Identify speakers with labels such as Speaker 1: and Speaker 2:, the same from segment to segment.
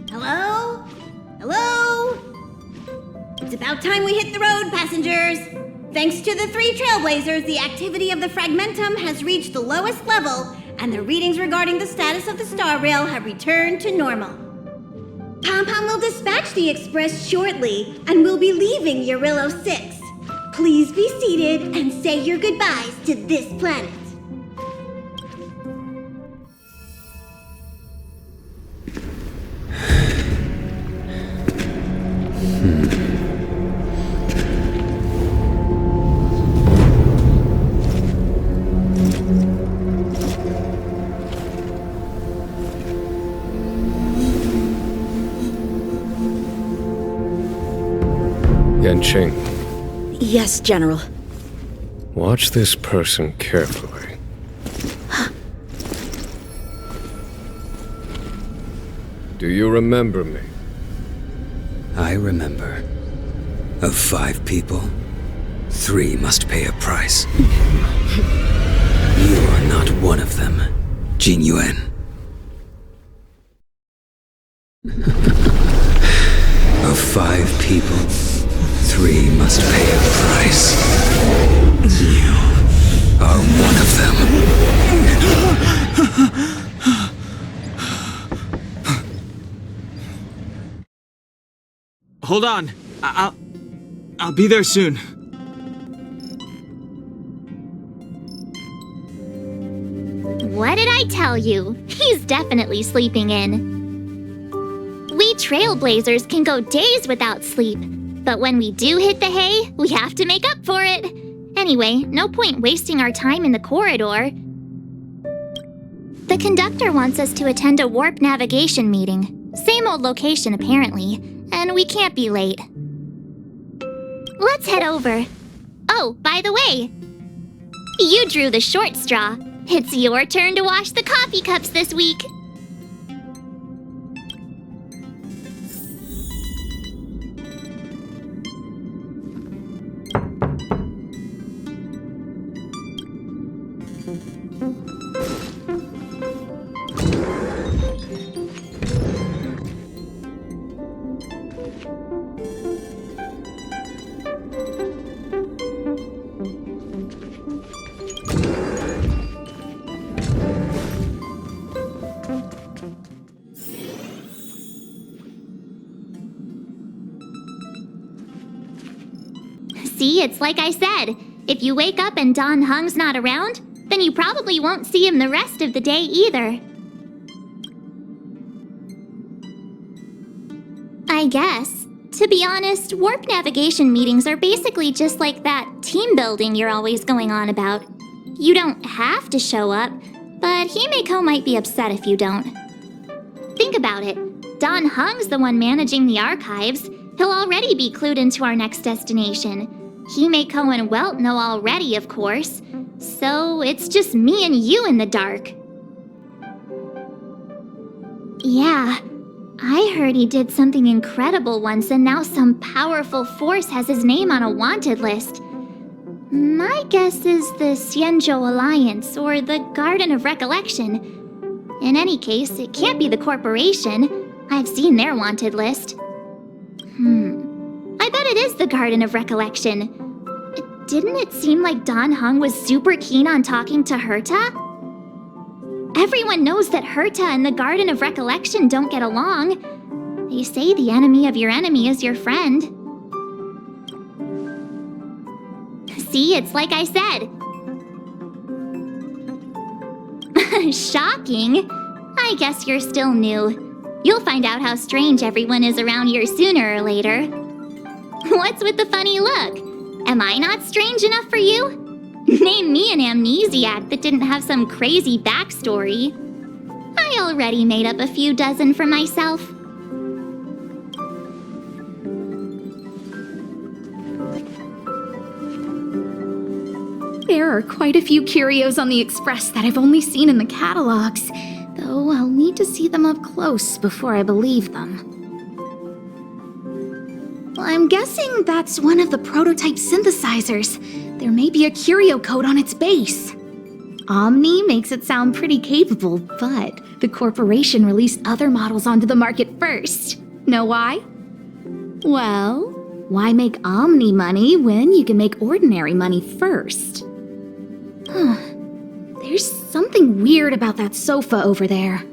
Speaker 1: Hello? Hello? It's about time we hit the road, passengers. Thanks to the 3 Trailblazers, the activity of the Fragmentum has reached the lowest level, and the readings regarding the status of the Star Rail have returned to normal. Pom-Pom will dispatch the express shortly, and we'll be leaving Jarilo-VI. Please be seated and say your goodbyes to this planet.
Speaker 2: Genshin.
Speaker 3: Yes, General.
Speaker 2: Watch this person carefully. Do you remember me?
Speaker 4: I remember. Of 5 people, 3 must pay a price. You are not one of them, Jingyun. Of 5 people, 3 must pay a price. You are one of them.
Speaker 5: Hold on. I'll be there soon.
Speaker 6: What did I tell you? He's definitely sleeping in. We Trailblazers can go days without sleep, but when we do hit the hay, we have to make up for it. Anyway, no point wasting our time in the corridor. The conductor wants us to attend a warp navigation meeting. Same old location, apparently, and we can't be late. Let's head over. Oh, by the way, you drew the short straw. It's your turn to wash the coffee cups this week. See, it's like I said. If you wake up and Dan Heng's not around, then you probably won't see him the rest of the day either. I guess. To be honest, warp navigation meetings are basically just like that team building you're always going on about. You don't have to show up, but Himiko might be upset if you don't. Think about it. Dan Heng's the one managing the archives. He'll already be clued into our next destination. Himiko and Welt know already, of course. So it's just me and you in the dark. Yeah, I heard he did something incredible once and now some powerful force has his name on a wanted list. My guess is the Xianzhou Alliance or the Garden of Recollection. In any case, it can't be the corporation. I've seen their wanted list. I bet it is the Garden of Recollection. Didn't it seem like Dan Heng was super keen on talking to Herta? Everyone knows that Herta and the Garden of Recollection don't get along. They say the enemy of your enemy is your friend. See, it's like I said. Shocking. I guess you're still new. You'll find out how strange everyone is around here sooner or later. What's with the funny look? Am I not strange enough for you? Name me an amnesiac that didn't have some crazy backstory. I already made up a few dozen for myself.
Speaker 7: There are quite a few curios on the Express that I've only seen in the catalogs, though I'll need to see them up close before I believe them. I'm guessing that's one of the prototype synthesizers. There may be a curio code on its base. Omni makes it sound pretty capable, but the corporation released other models onto the market first. Know why? Well, why make Omni money when you can make ordinary money first? There's something weird about that sofa over there.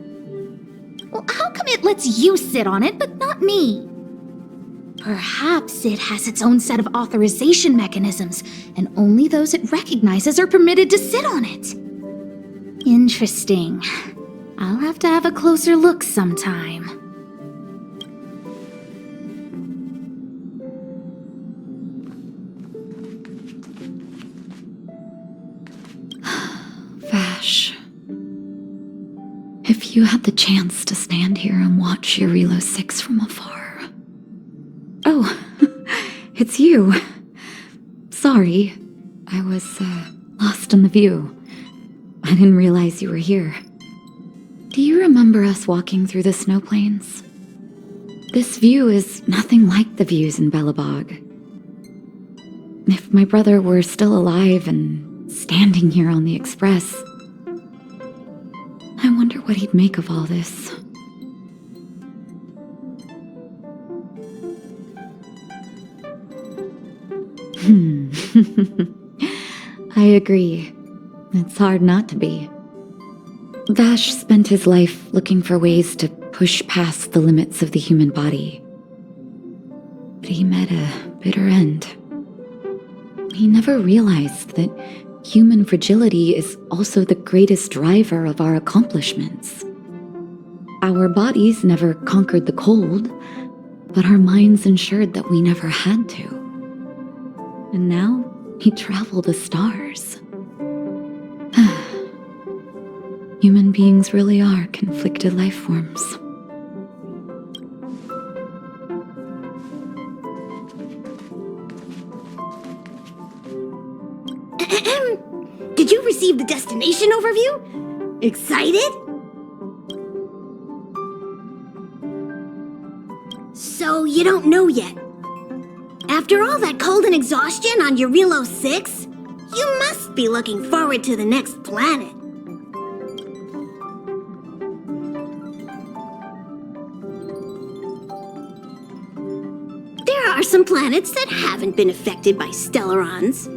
Speaker 7: Well, how come it lets you sit on it, but not me? Perhaps it has its own set of authorization mechanisms, and only those it recognizes are permitted to sit on it. Interesting. I'll have to have a closer look sometime.
Speaker 3: Vash. If you had the chance to stand here and watch Jarilo-VI from afar. Oh, it's you. Sorry, I was lost in the view. I didn't realize you were here. Do you remember us walking through the snow plains? This view is nothing like the views in Belobog. If my brother were still alive and standing here on the express, I wonder what he'd make of all this. I agree. It's hard not to be. Vash spent his life looking for ways to push past the limits of the human body. But he met a bitter end. He never realized that human fragility is also the greatest driver of our accomplishments. Our bodies never conquered the cold, but our minds ensured that we never had to. And now, he traveled the stars. Human beings really are conflicted life forms.
Speaker 1: Did you receive the destination overview? Excited? So you don't know yet. After all that cold and exhaustion on Jarilo-VI, you must be looking forward to the next planet. There are some planets that haven't been affected by Stellarons.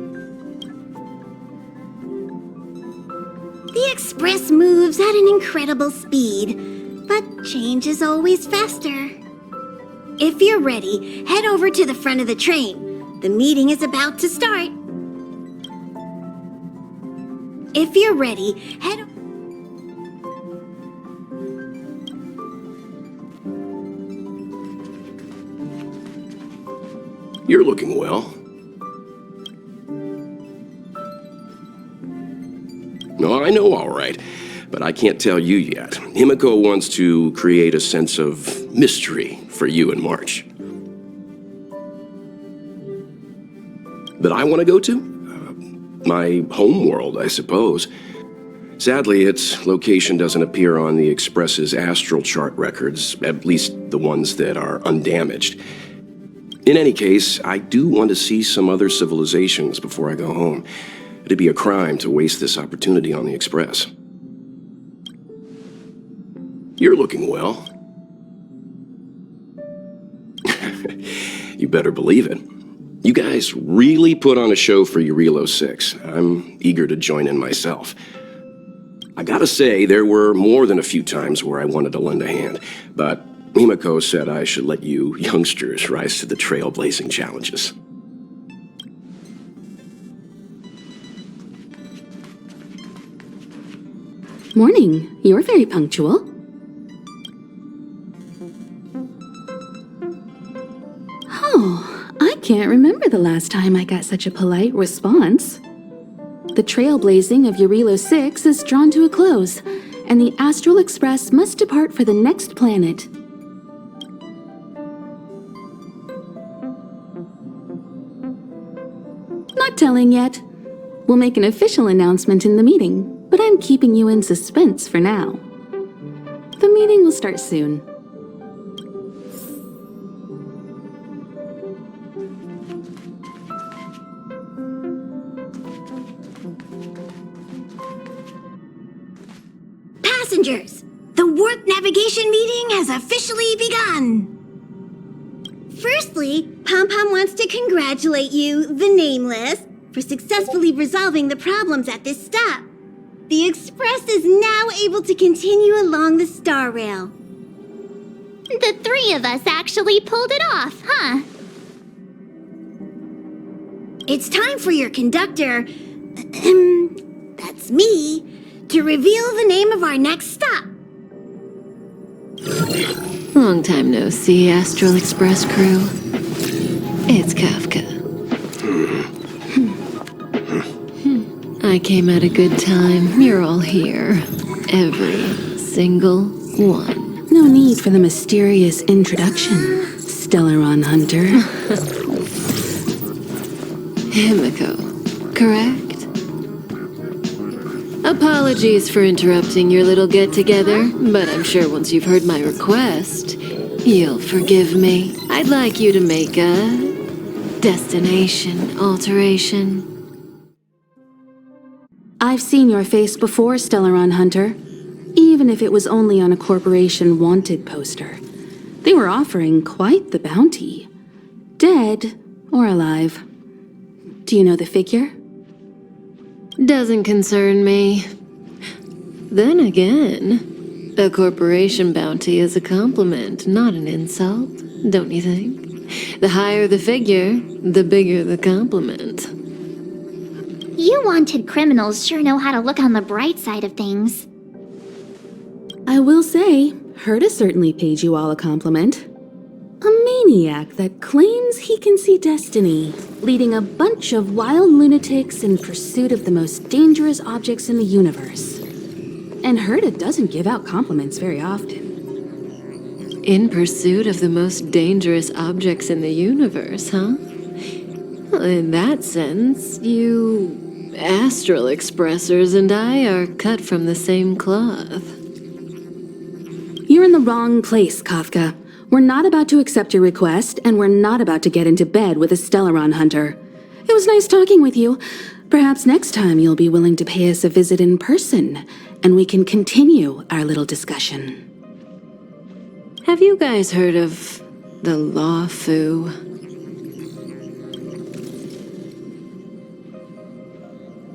Speaker 1: The Express moves at an incredible speed, but change is always faster. If you're ready, head over to the front of the train. The meeting is about to start. If you're ready, head...
Speaker 8: You're looking well. No, I know all right, but I can't tell you yet. Himiko wants to create a sense of mystery for you in March. That I want to go to? My home world, I suppose. Sadly, its location doesn't appear on the Express's astral chart records, at least the ones that are undamaged. In any case, I do want to see some other civilizations before I go home. It'd be a crime to waste this opportunity on the Express. You're looking well. You better believe it. You guys really put on a show for Jarilo-VI. I'm eager to join in myself. I gotta say, there were more than a few times where I wanted to lend a hand, but Himiko said I should let you youngsters rise to the trailblazing challenges.
Speaker 3: Morning. You're very punctual. Oh, I can't remember the last time I got such a polite response. The trailblazing of Jarilo-VI is drawn to a close, and the Astral Express must depart for the next planet. Not telling yet. We'll make an official announcement in the meeting, but I'm keeping you in suspense for now. The meeting will start soon.
Speaker 1: passengers! The warp navigation meeting has officially begun! Firstly, Pom-Pom wants to congratulate you, the Nameless, for successfully resolving the problems at this stop. The Express is now able to continue along the Star Rail.
Speaker 6: The three of us actually pulled it off, huh?
Speaker 1: It's time for your conductor, that's me, to reveal the name of our next stop.
Speaker 9: Long time no see, Astral Express crew. It's Kafka. I came at a good time. You're all here. Every single one.
Speaker 10: No need for the mysterious introduction, Stellaron Hunter.
Speaker 9: Himiko, correct? Apologies for interrupting your little get-together, but I'm sure once you've heard my request, you'll forgive me. I'd like you to make a destination alteration.
Speaker 10: I've seen your face before, Stellaron Hunter. Even if it was only on a corporation wanted poster. They were offering quite the bounty. Dead or alive. Do you know the figure?
Speaker 9: Doesn't concern me. Then again, a corporation bounty is a compliment, not an insult, don't you think? The higher the figure, the bigger the compliment.
Speaker 6: You wanted criminals sure know how to look on the bright side of things.
Speaker 10: I will say, Herta certainly paid you all a compliment. A maniac that claims he can see destiny, leading a bunch of wild lunatics in pursuit of the most dangerous objects in the universe. And Herta doesn't give out compliments very often.
Speaker 9: In pursuit of the most dangerous objects in the universe, huh? Well, in that sense, you Astral Expressers and I are cut from the same cloth.
Speaker 10: You're in the wrong place, Kafka. We're not about to accept your request, and we're not about to get into bed with a Stellaron Hunter. It was nice talking with you. Perhaps next time you'll be willing to pay us a visit in person, and we can continue our little discussion.
Speaker 9: Have you guys heard of the Luofu?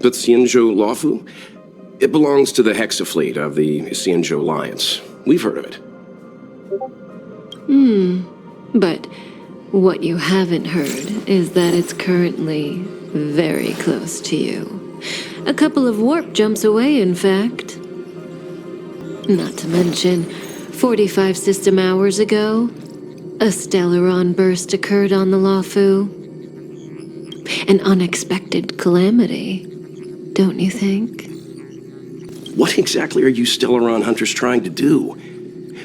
Speaker 8: The Xianzhou Luofu? It belongs to the Hexafleet of the Xianzhou Alliance. We've heard of it.
Speaker 9: But what you haven't heard is that it's currently very close to you. A couple of warp jumps away, in fact. Not to mention, 45 system hours ago, a Stellaron burst occurred on the Luofu. An unexpected calamity, don't you think?
Speaker 8: What exactly are you Stellaron Hunters trying to do?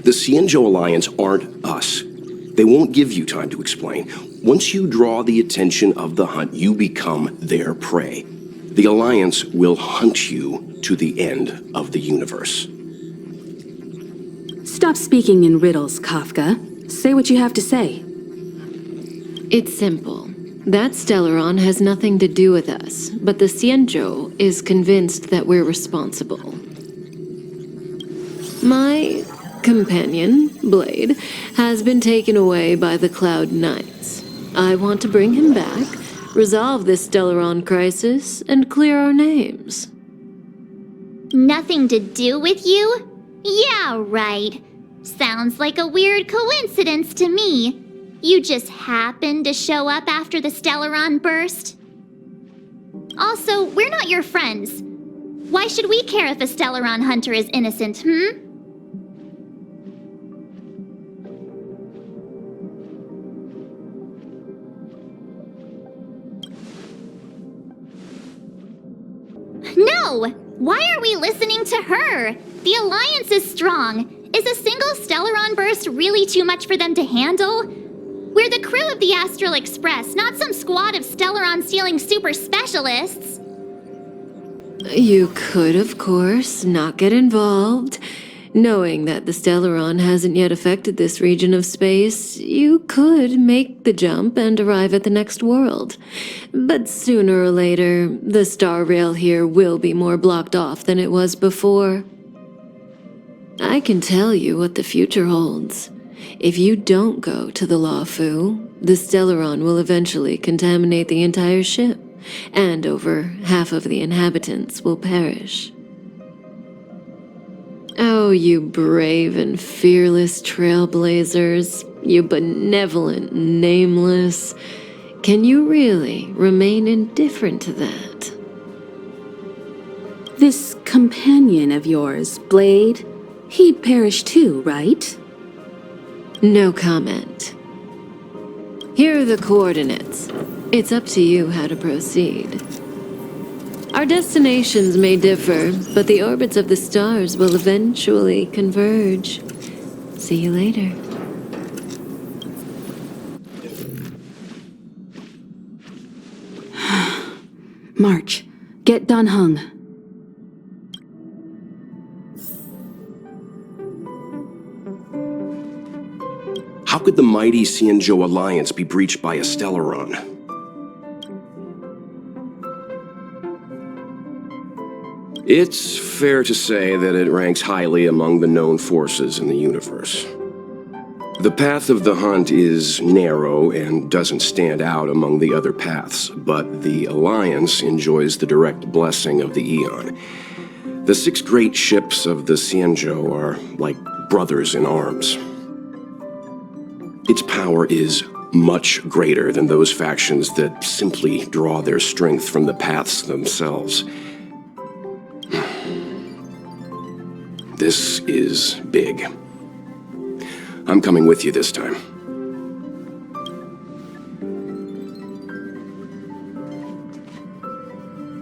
Speaker 8: The Xianzhou Alliance aren't us. They won't give you time to explain. Once you draw the attention of the hunt, you become their prey. The Alliance will hunt you to the end of the universe.
Speaker 10: Stop speaking in riddles, Kafka. Say what you have to say.
Speaker 9: It's simple. That Stellaron has nothing to do with us, but the Xianzhou is convinced that we're responsible. My companion, Blade, has been taken away by the Cloud Knights. I want to bring him back, resolve this Stellaron crisis, and clear our names.
Speaker 6: Nothing to do with you? Yeah, right. Sounds like a weird coincidence to me. You just happened to show up after the Stellaron burst? Also, we're not your friends. Why should we care if a Stellaron Hunter is innocent, No! Why are we listening to her? The Alliance is strong. Is a single Stellaron burst really too much for them to handle? We're the crew of the Astral Express, not some squad of Stellaron-stealing super specialists.
Speaker 9: You could, of course, not get involved. Knowing that the Stellaron hasn't yet affected this region of space, you could make the jump and arrive at the next world. But sooner or later, the star rail here will be more blocked off than it was before. I can tell you what the future holds. If you don't go to the Luofu, the Stellaron will eventually contaminate the entire ship, and over half of the inhabitants will perish. Oh, you brave and fearless trailblazers, you benevolent nameless. Can you really remain indifferent to that?
Speaker 10: This companion of yours, Blade, he perished too, right?
Speaker 9: No comment. Here are the coordinates. It's up to you how to proceed. Our destinations may differ, but the orbits of the stars will eventually converge. See you later.
Speaker 10: March, get Dan Heng.
Speaker 8: How could the mighty Xianzhou alliance be breached by a Stellaron? It's fair to say that it ranks highly among the known forces in the universe. The path of the hunt is narrow and doesn't stand out among the other paths, but the Alliance enjoys the direct blessing of the Eon. The 6 great ships of the Xianzhou are like brothers in arms. Its power is much greater than those factions that simply draw their strength from the paths themselves. This is big. I'm coming with you this time.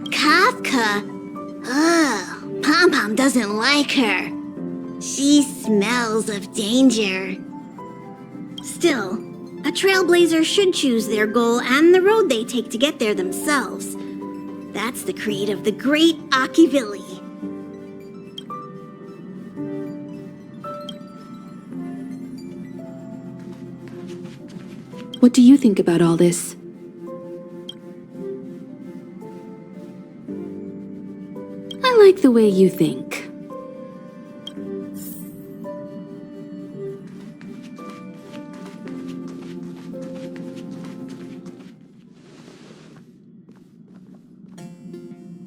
Speaker 1: Kafka? Ugh, Pom-Pom doesn't like her. She smells of danger. Still, a trailblazer should choose their goal and the road they take to get there themselves. That's the creed of the great Akivili.
Speaker 10: What do you think about all this? I like the way you think.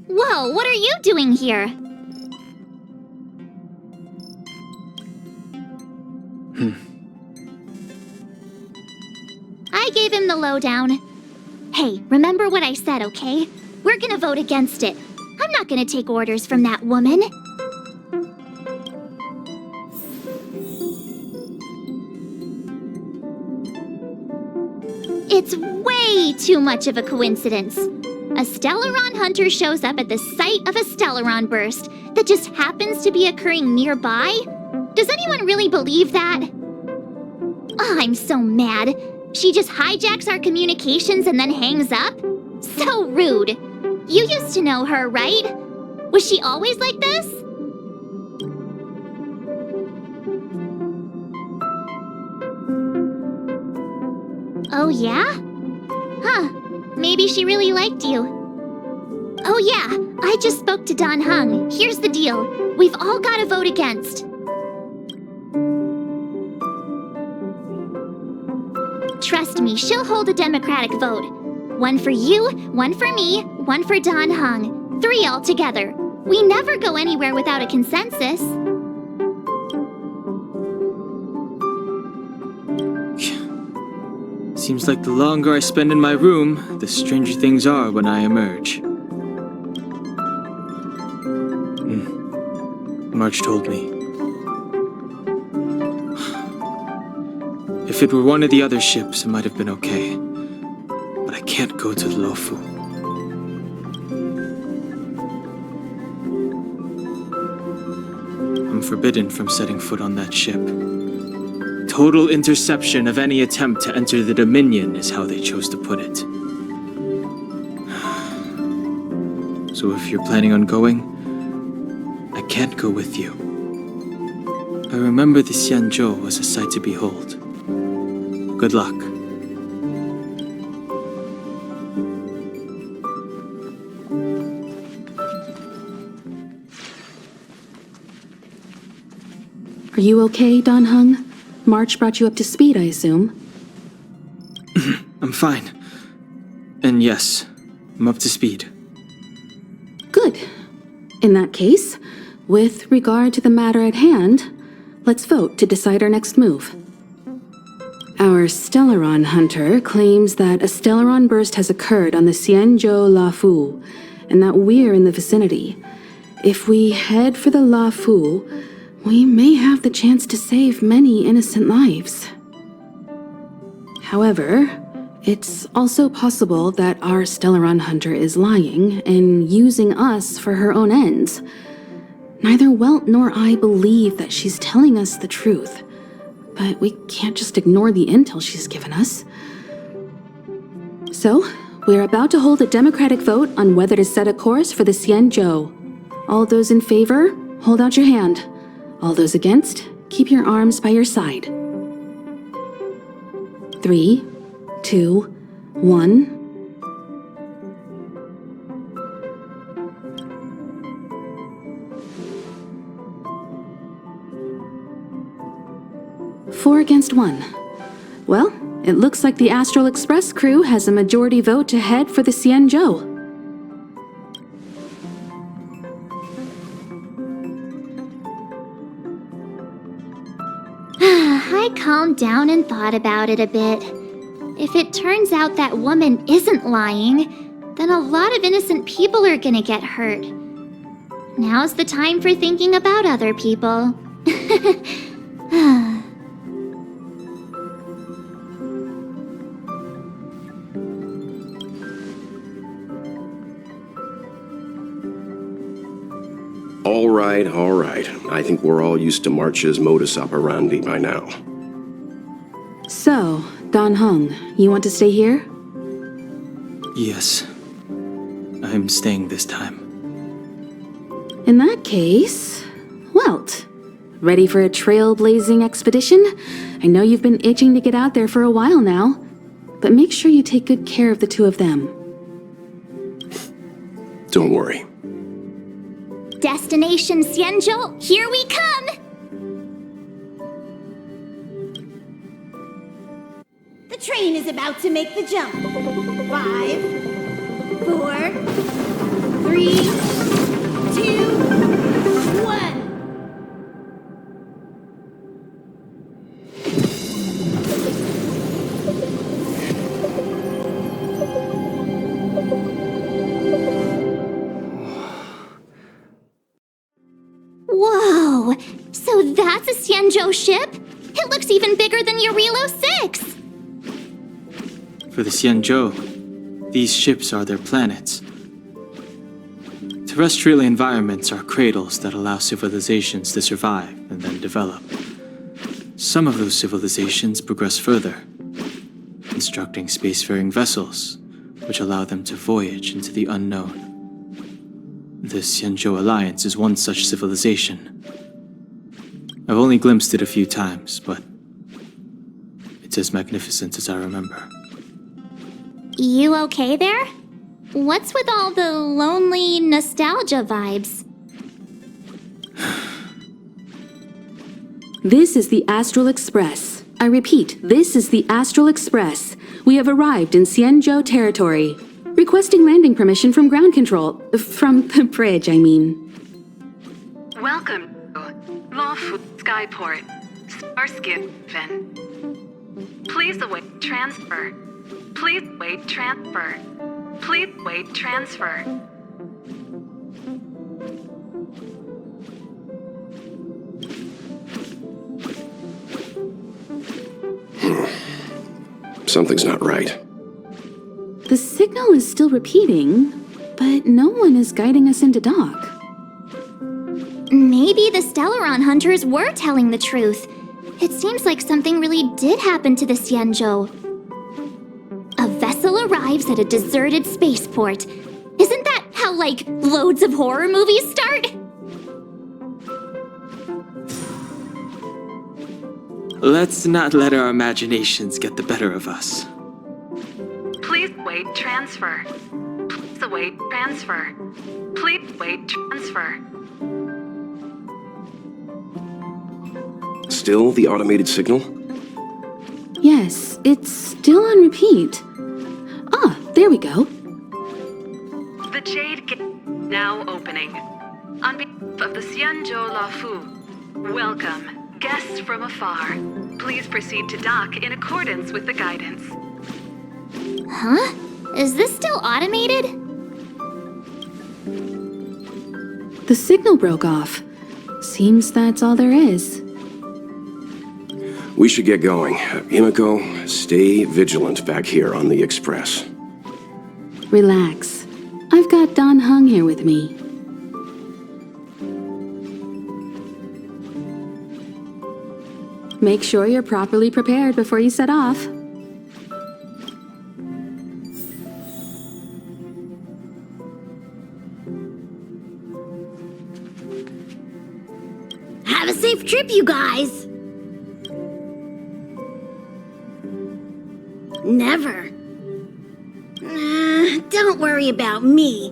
Speaker 6: Whoa, what are you doing here? I gave him the lowdown. Hey, remember what I said, okay? We're gonna vote against it. I'm not gonna take orders from that woman. It's way too much of a coincidence. A Stellaron hunter shows up at the site of a Stellaron burst that just happens to be occurring nearby? Does anyone really believe that? Oh, I'm so mad. She just hijacks our communications and then hangs up? So rude. You used to know her, right? Was she always like this? Oh, yeah? Huh. Maybe she really liked you. Oh, yeah. I just spoke to Dan Heng. Here's the deal. We've all got to vote against. Trust me, she'll hold a democratic vote. 1 for you, 1 for me, 1 for Dan Heng. 3 altogether. We never go anywhere without a consensus.
Speaker 5: Seems like the longer I spend in my room, the stranger things are when I emerge. March told me. If it were one of the other ships, it might have been okay. But I can't go to the Luofu. I'm forbidden from setting foot on that ship. Total interception of any attempt to enter the Dominion is how they chose to put it. So if you're planning on going, I can't go with you. I remember the Xianzhou was a sight to behold. Good luck.
Speaker 10: you okay, Dan Heng? March brought you up to speed, I assume?
Speaker 5: I'm fine. And yes, I'm up to speed.
Speaker 10: Good. In that case, with regard to the matter at hand, let's vote to decide our next move. Our Stellaron Hunter claims that a Stellaron burst has occurred on the Xianzhou Luofu, and that we're in the vicinity. If we head for the Luofu, we may have the chance to save many innocent lives. However, it's also possible that our Stellaron Hunter is lying and using us for her own ends. Neither Welt nor I believe that she's telling us the truth, but we can't just ignore the intel she's given us. So, we're about to hold a democratic vote on whether to set a course for the Xianzhou. All those in favor, hold out your hand. All those against, keep your arms by your side. 3, 2, 1. Four against 1. Well, it looks like the Astral Express crew has a majority vote to head for the Xianzhou.
Speaker 6: I calmed down and thought about it a bit. If it turns out that woman isn't lying, then a lot of innocent people are gonna get hurt. Now's the time for thinking about other people.
Speaker 8: All right. I think we're all used to March's modus operandi by now.
Speaker 10: So, Dan Heng, you want to stay here?
Speaker 5: Yes. I'm staying this time.
Speaker 10: In that case, Welt, ready for a trailblazing expedition? I know you've been itching to get out there for a while now, but make sure you take good care of the two of them.
Speaker 8: Don't worry.
Speaker 6: Destination Xianzhou, here we come!
Speaker 1: The train is about to make the jump. 5, 4, 3, 2, 1.
Speaker 6: Whoa! So that's a Xianzhou ship? It looks even bigger than Jarilo-VI!
Speaker 5: For the Xianzhou, these ships are their planets. Terrestrial environments are cradles that allow civilizations to survive and then develop. Some of those civilizations progress further, constructing spacefaring vessels, which allow them to voyage into the unknown. The Xianzhou Alliance is one such civilization. I've only glimpsed it a few times, but it's as magnificent as I remember.
Speaker 6: You okay there? What's with all the lonely nostalgia vibes?
Speaker 10: This is the Astral Express. I repeat, this is the Astral Express. We have arrived in Xianzhou territory. Requesting landing permission from ground control. From the bridge, I mean.
Speaker 11: Welcome to Luofu Skyport, Starskin. Please await transfer. Please wait transfer. Please wait transfer.
Speaker 8: Something's not right.
Speaker 10: The signal is still repeating, but no one is guiding us into dock.
Speaker 6: Maybe the Stellaron Hunters were telling the truth. It seems like something really did happen to the Xianzhou. A vessel arrives at a deserted spaceport. Isn't that how, like, loads of horror movies start?
Speaker 5: Let's not let our imaginations get the better of us.
Speaker 11: Please wait transfer. Please await transfer. Please wait transfer.
Speaker 8: still the automated signal?
Speaker 10: Yes, it's still on repeat. Ah, there we go.
Speaker 11: The Jade Gate now opening. On behalf of the Xianzhou Luofu, welcome, guests from afar. Please proceed to dock in accordance with the guidance.
Speaker 6: Huh? Is this still automated?
Speaker 10: The signal broke off. Seems that's all there is.
Speaker 8: We should get going. Himiko, stay vigilant back here on the Express.
Speaker 10: Relax. I've got Dan Heng here with me. Make sure you're properly prepared before you set off.
Speaker 1: Have a safe trip, you guys! Never. Don't worry about me.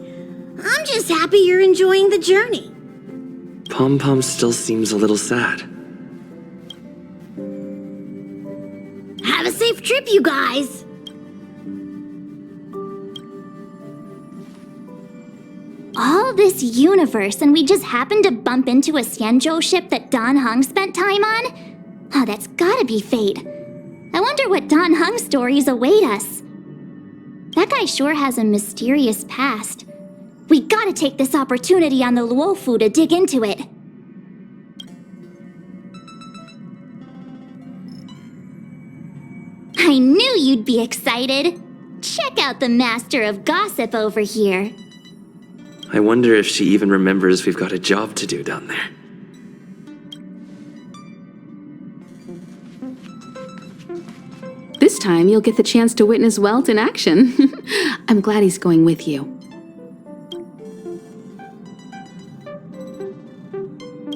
Speaker 1: I'm just happy you're enjoying the journey.
Speaker 12: Pom Pom still seems a little sad.
Speaker 1: Have a safe trip, you guys!
Speaker 6: All this universe, and we just happened to bump into a Xianzhou ship that Dan Heng spent time on? Oh, that's gotta be fate. I wonder what Dan Heng's stories await us. That guy sure has a mysterious past. We gotta take this opportunity on the Luofu to dig into it. I knew you'd be excited. Check out the master of gossip over here.
Speaker 12: I wonder if she even remembers we've got a job to do down there.
Speaker 10: This time you'll get the chance to witness Welt in action. I'm glad he's going with you.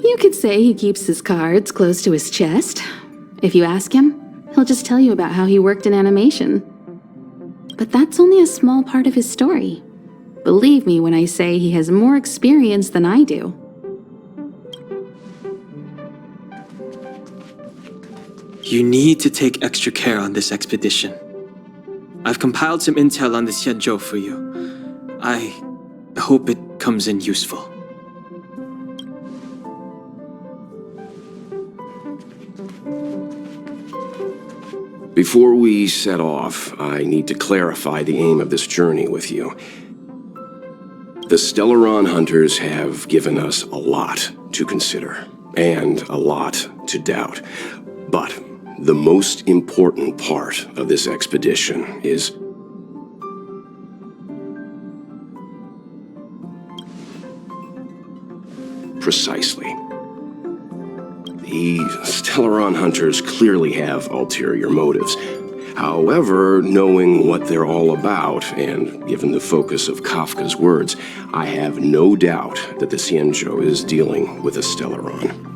Speaker 10: You could say he keeps his cards close to his chest. If you ask him, he'll just tell you about how he worked in animation. But that's only a small part of his story. Believe me when I say he has more experience than I do.
Speaker 5: You need to take extra care on this expedition. I've compiled some intel on the Xianzhou for you. I hope it comes in useful.
Speaker 8: Before we set off, I need to clarify the aim of this journey with you. The Stellaron Hunters have given us a lot to consider, and a lot to doubt. But the most important part of this expedition is precisely. The Stellaron Hunters clearly have ulterior motives. However, knowing what they're all about, and given the focus of Kafka's words, I have no doubt that the Xianzhou is dealing with a Stellaron.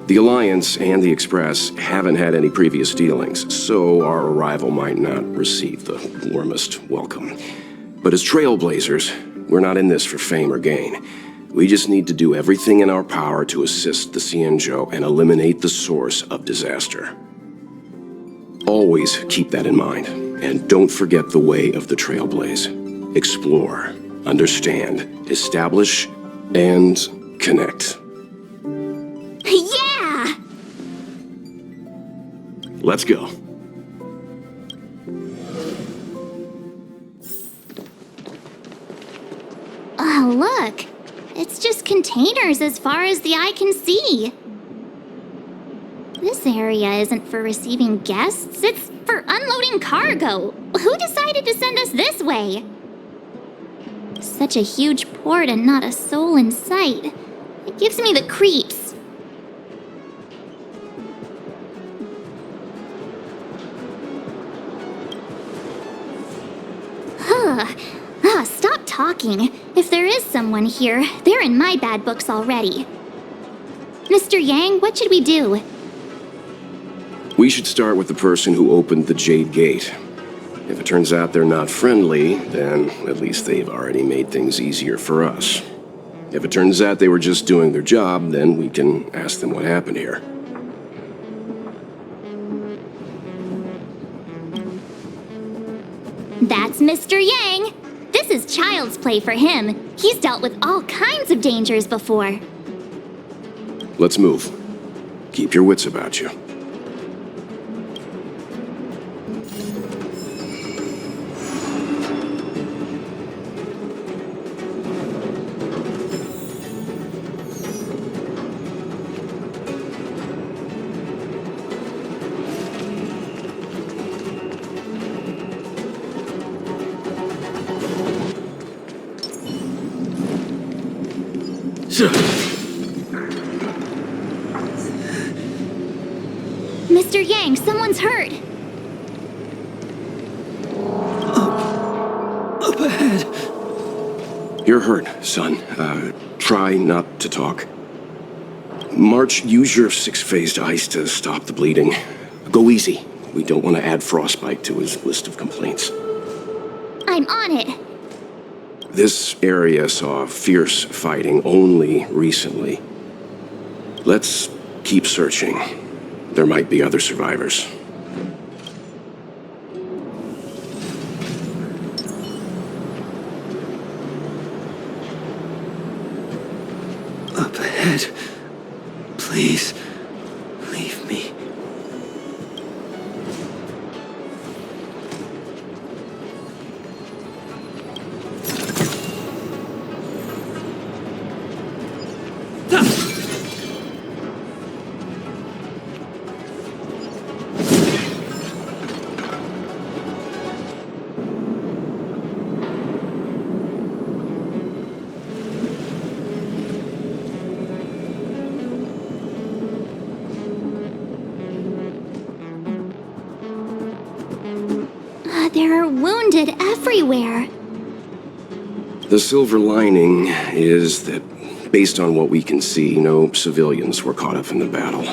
Speaker 8: The Alliance and the Express haven't had any previous dealings, so our arrival might not receive the warmest welcome. But as trailblazers, we're not in this for fame or gain. We just need to do everything in our power to assist the Xianzhou and eliminate the source of disaster. Always keep that in mind, and don't forget the way of the Trailblaze. Explore, understand, establish, and connect.
Speaker 6: Yeah!
Speaker 8: Let's go.
Speaker 6: Oh, look! It's just containers as far as the eye can see. This area isn't for receiving guests, it's for unloading cargo. Who decided to send us this way? Such a huge port and not a soul in sight. It gives me the creeps. Stop talking. If there is someone here, they're in my bad books already. Mr. Yang, what should we do?
Speaker 8: We should start with the person who opened the Jade Gate. If it turns out they're not friendly, then at least they've already made things easier for us. If it turns out they were just doing their job, then we can ask them what happened here.
Speaker 6: That's Mr. Yang. This is child's play for him. He's dealt with all kinds of dangers before.
Speaker 8: Let's move. Keep your wits about you.
Speaker 6: Mr. Yang, someone's hurt.
Speaker 4: Up ahead.
Speaker 8: You're hurt, son. Try not to talk. March, use your 6-phased ice to stop the bleeding. Go easy. We don't want to add frostbite to his list of complaints.
Speaker 6: I'm on it.
Speaker 8: This area saw fierce fighting only recently. Let's keep searching. There might be other survivors.
Speaker 4: Up ahead. Please, leave me.
Speaker 6: There are wounded everywhere.
Speaker 8: The silver lining is that, based on what we can see, no civilians were caught up in the battle.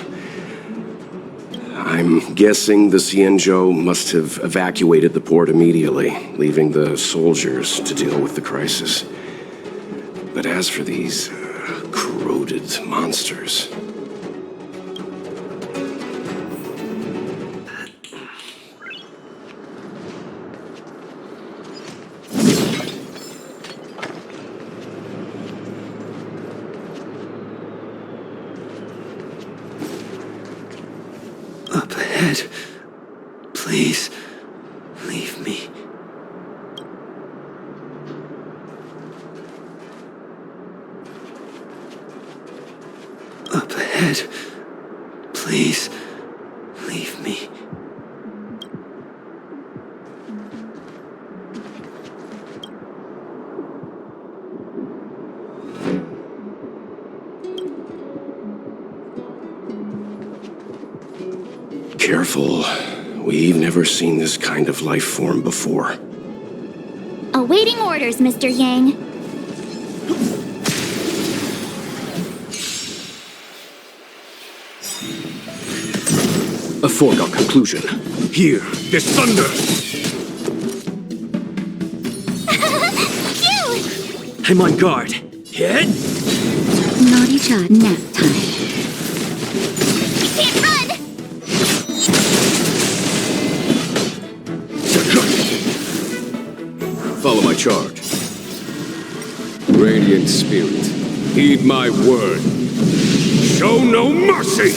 Speaker 8: I'm guessing the Xianzhou must have evacuated the port immediately, leaving the soldiers to deal with the crisis. But as for these corroded monsters...
Speaker 4: Up ahead. Please, leave me. Up ahead. Please, leave me.
Speaker 8: Careful. We've never seen this kind of life form before.
Speaker 6: Awaiting orders, Mr. Yang.
Speaker 8: A foregone conclusion. Hear this thunder!
Speaker 6: Phew!
Speaker 12: I'm on guard. Hit!
Speaker 3: Naughty shot nap time.
Speaker 6: Can't run!
Speaker 2: Follow my charge. Radiant Spirit, heed my word. Show no mercy!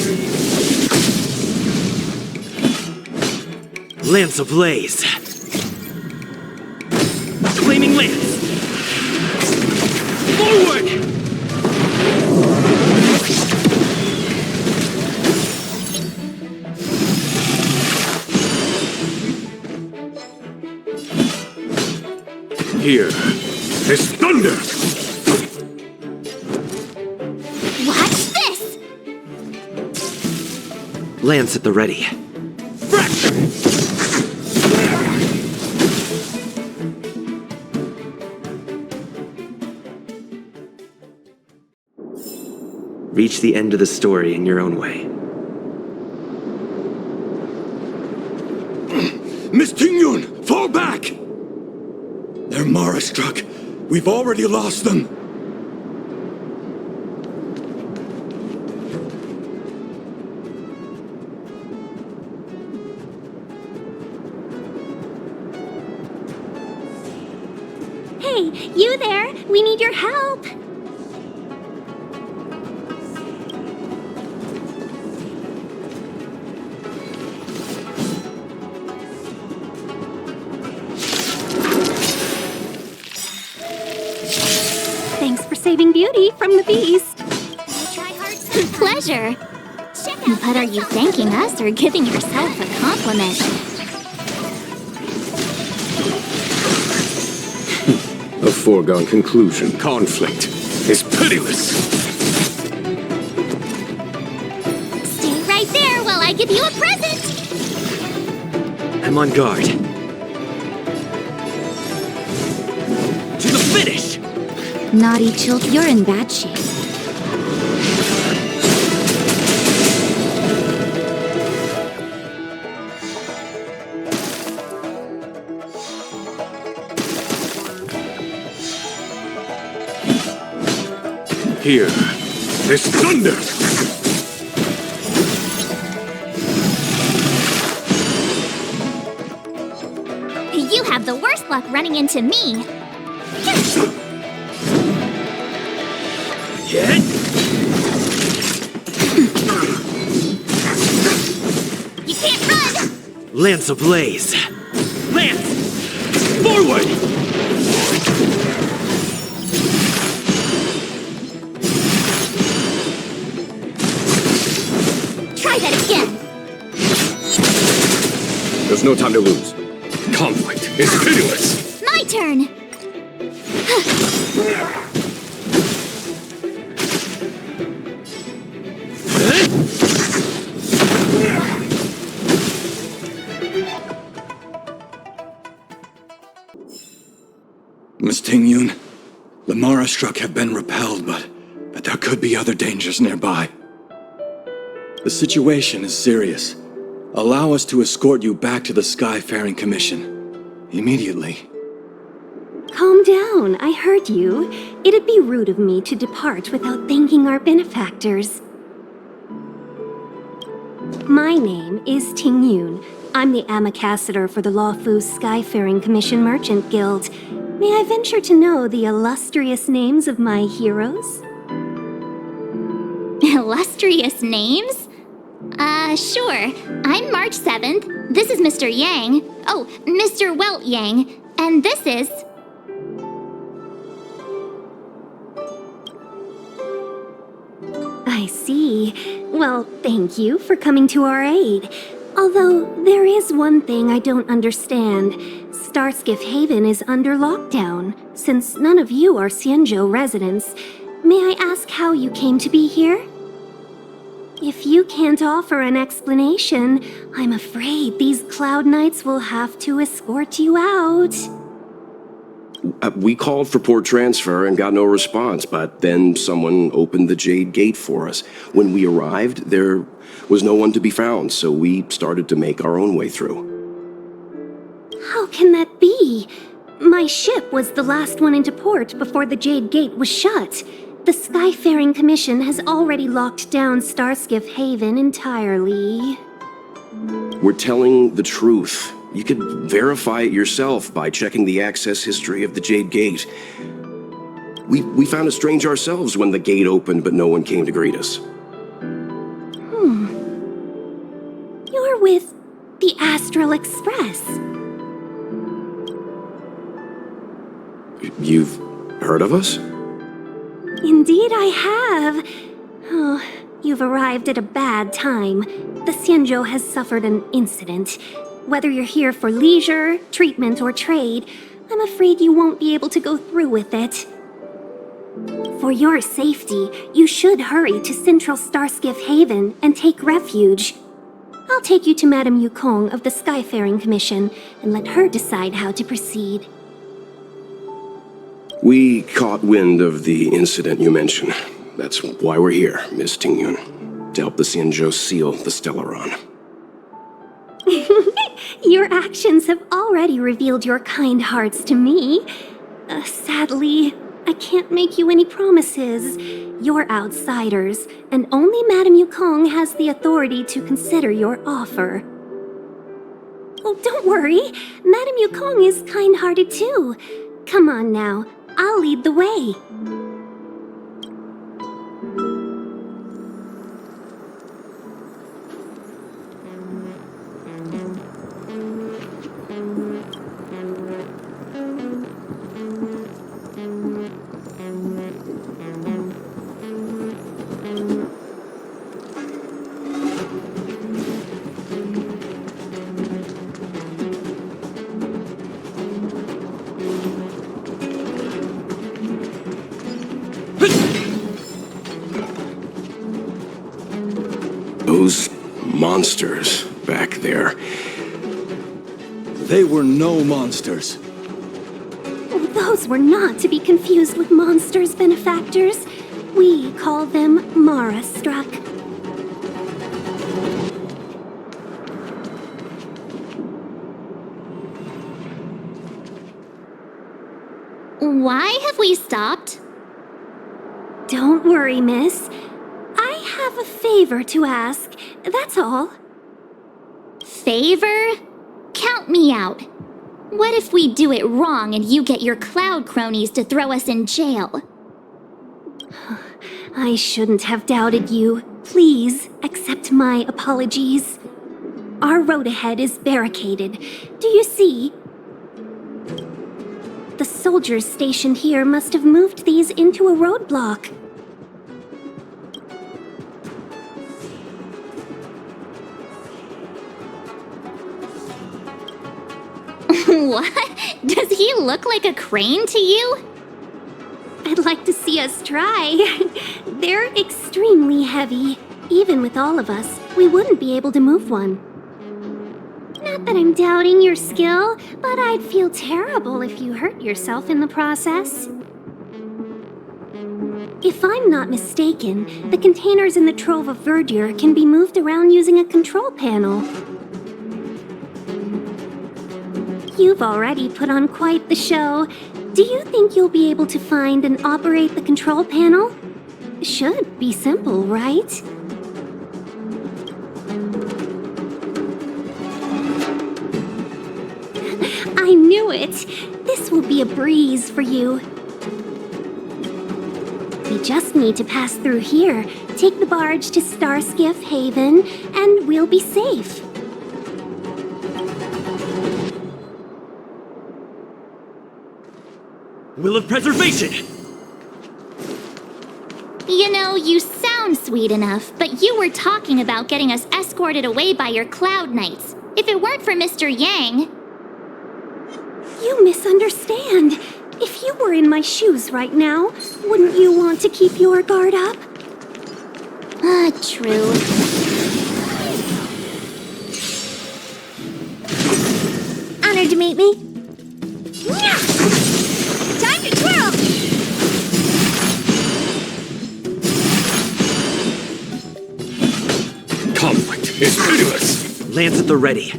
Speaker 12: Lance ablaze. Flaming lance. Forward!
Speaker 2: Hear this thunder!
Speaker 6: Watch this!
Speaker 12: Lance at the ready. Reach the end of the story in your own way.
Speaker 13: Miss Tingyun, fall back! They're Mara struck. We've already lost them.
Speaker 1: Hey, you there! We need your help! Thanks for saving Beauty from the beast.
Speaker 6: Pleasure. But are you thanking us or giving yourself a compliment?
Speaker 2: A foregone conclusion. Conflict is pitiless.
Speaker 6: Stay right there while I give you a present!
Speaker 12: I'm on guard. To the finish!
Speaker 6: Naughty Chilk, you're in bad shape.
Speaker 2: Here is thunder!
Speaker 6: You have the worst luck running into me.
Speaker 12: Get!
Speaker 6: You can't run!
Speaker 12: Lance ablaze! Lance! Forward!
Speaker 6: Try that again!
Speaker 2: There's no time to lose. Conflict is pitiless!
Speaker 6: My turn!
Speaker 13: Miss Tingyun, the Marastruck have been repelled, but there could be other dangers nearby. The situation is serious. Allow us to escort you back to the Skyfaring Commission. Immediately.
Speaker 1: Calm down, I heard you. It'd be rude of me to depart without thanking our benefactors. My name is Tingyun. I'm the ambassador for the Luofu Skyfaring Commission Merchant Guild. May I venture to know the illustrious names of my heroes?
Speaker 6: Illustrious names? Sure. I'm March 7th. This is Mr. Yang. Oh, Mr. Welt Yang. And this is...
Speaker 1: I see. Well, thank you for coming to our aid. Although, there is one thing I don't understand. Starskiff Haven is under lockdown. Since none of you are Xianzhou residents, may I ask how you came to be here? If you can't offer an explanation, I'm afraid these Cloud Knights will have to escort you out.
Speaker 8: We called for port transfer and got no response, but then someone opened the Jade Gate for us. When we arrived, there was no one to be found, so we started to make our own way through.
Speaker 1: How can that be? My ship was the last one into port before the Jade Gate was shut. The Skyfaring Commission has already locked down Starskiff Haven entirely.
Speaker 8: We're telling the truth. You could verify it yourself by checking the access history of the Jade Gate. We found it strange ourselves when the gate opened, but no one came to greet us.
Speaker 1: You're with the Astral Express.
Speaker 8: You've heard of us?
Speaker 1: Indeed I have. Oh, you've arrived at a bad time. The Xianzhou has suffered an incident. Whether you're here for leisure, treatment, or trade, I'm afraid you won't be able to go through with it. For your safety, you should hurry to Central Starskiff Haven and take refuge. I'll take you to Madame Yukong of the Skyfaring Commission and let her decide how to proceed.
Speaker 8: We caught wind of the incident you mentioned. That's why we're here, Miss Tingyun, to help the Xianzhou seal the Stellaron.
Speaker 1: Your actions have already revealed your kind hearts to me. Sadly, I can't make you any promises. You're outsiders, and only Madame Yukong has the authority to consider your offer. Oh, don't worry. Madame Yukong is kind-hearted too. Come on now, I'll lead the way.
Speaker 8: Those monsters back there.
Speaker 13: They were no monsters.
Speaker 1: Those were not to be confused with monsters, benefactors. We call them Mara-struck.
Speaker 6: Why have we stopped?
Speaker 1: Don't worry, miss. I have a favor to ask, that's all.
Speaker 6: Favor? Count me out. What if we do it wrong and you get your cloud cronies to throw us in jail?
Speaker 1: I shouldn't have doubted you. Please, accept my apologies. Our road ahead is barricaded. Do you see? The soldiers stationed here must have moved these into a roadblock.
Speaker 6: What? Does he look like a crane to you?
Speaker 1: I'd like to see us try. They're extremely heavy. Even with all of us, we wouldn't be able to move one. Not that I'm doubting your skill, but I'd feel terrible if you hurt yourself in the process. If I'm not mistaken, the containers in the Trove of Verdure can be moved around using a control panel. You've already put on quite the show. Do you think you'll be able to find and operate the control panel? Should be simple, right? I knew it! This will be a breeze for you. We just need to pass through here, take the barge to Starskiff Haven, and we'll be safe.
Speaker 14: Will of Preservation!
Speaker 6: You know, you sound sweet enough, but you were talking about getting us escorted away by your Cloud Knights. If it weren't for Mr. Yang...
Speaker 1: You misunderstand. If you were in my shoes right now, wouldn't you want to keep your guard up?
Speaker 6: True.
Speaker 1: Honored to meet me. Time to twirl!
Speaker 2: Conflict is pitiless!
Speaker 14: Lance at the ready.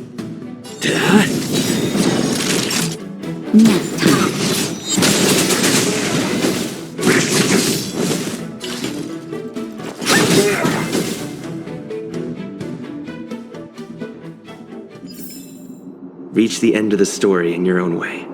Speaker 12: Reach the end of the story in your own way.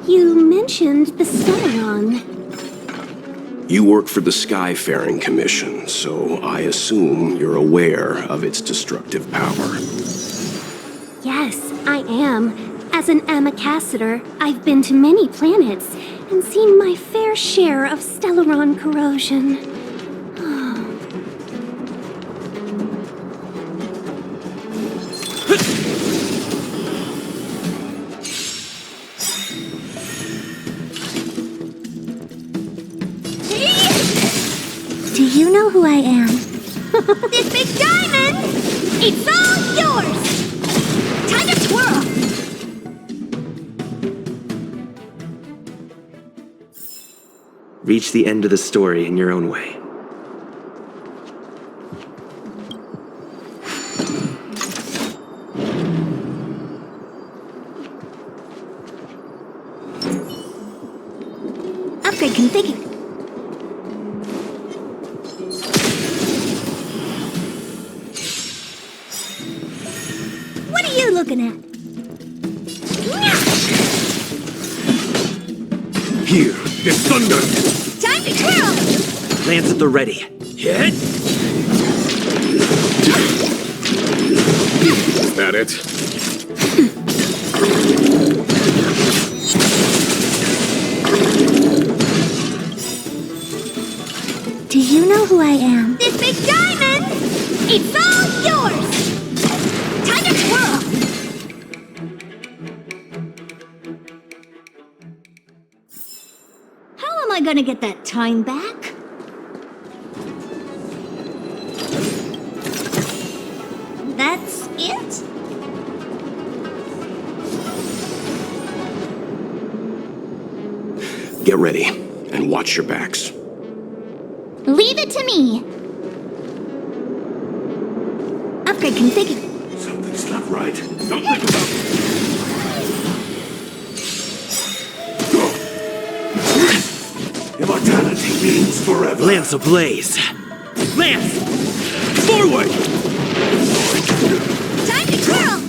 Speaker 1: You mentioned the Stellaron.
Speaker 8: You work for the Skyfaring Commission, so I assume you're aware of its destructive power.
Speaker 1: Yes, I am. As an Amicassator, I've been to many planets and seen my fair share of Stellaron corrosion. know who I am? This big diamond! It's all yours! Time to twirl!
Speaker 12: Reach the end of the story in your own way.
Speaker 1: Upgrade configured. What are you looking at?
Speaker 2: Here, this thunder!
Speaker 1: Time to twirl!
Speaker 14: Lance at the ready. Hit!
Speaker 2: Is that it?
Speaker 1: Do you know who I am? This big diamond! It's all yours! Time to twirl! How am I gonna get that time back? That's it?
Speaker 8: Get ready, and watch your backs.
Speaker 6: Leave it to me.
Speaker 1: Upgrade configured.
Speaker 2: Something's not right. Don't think about it. Immortality means forever.
Speaker 14: Lance ablaze. Lance! Forward!
Speaker 1: Time to twirl!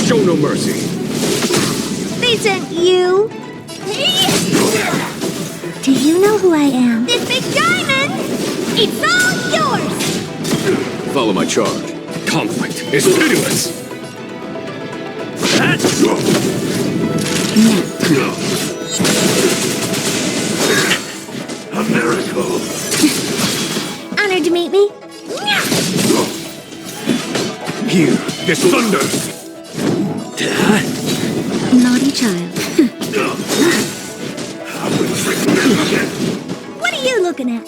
Speaker 2: Show no mercy.
Speaker 1: They sent you. Do you know who I am? This big diamond! It's all yours!
Speaker 2: Follow my charge. Conflict is pitiless. A miracle.
Speaker 1: Honored to meet me.
Speaker 2: Here, this thunder.
Speaker 1: Naughty child. What are you looking at?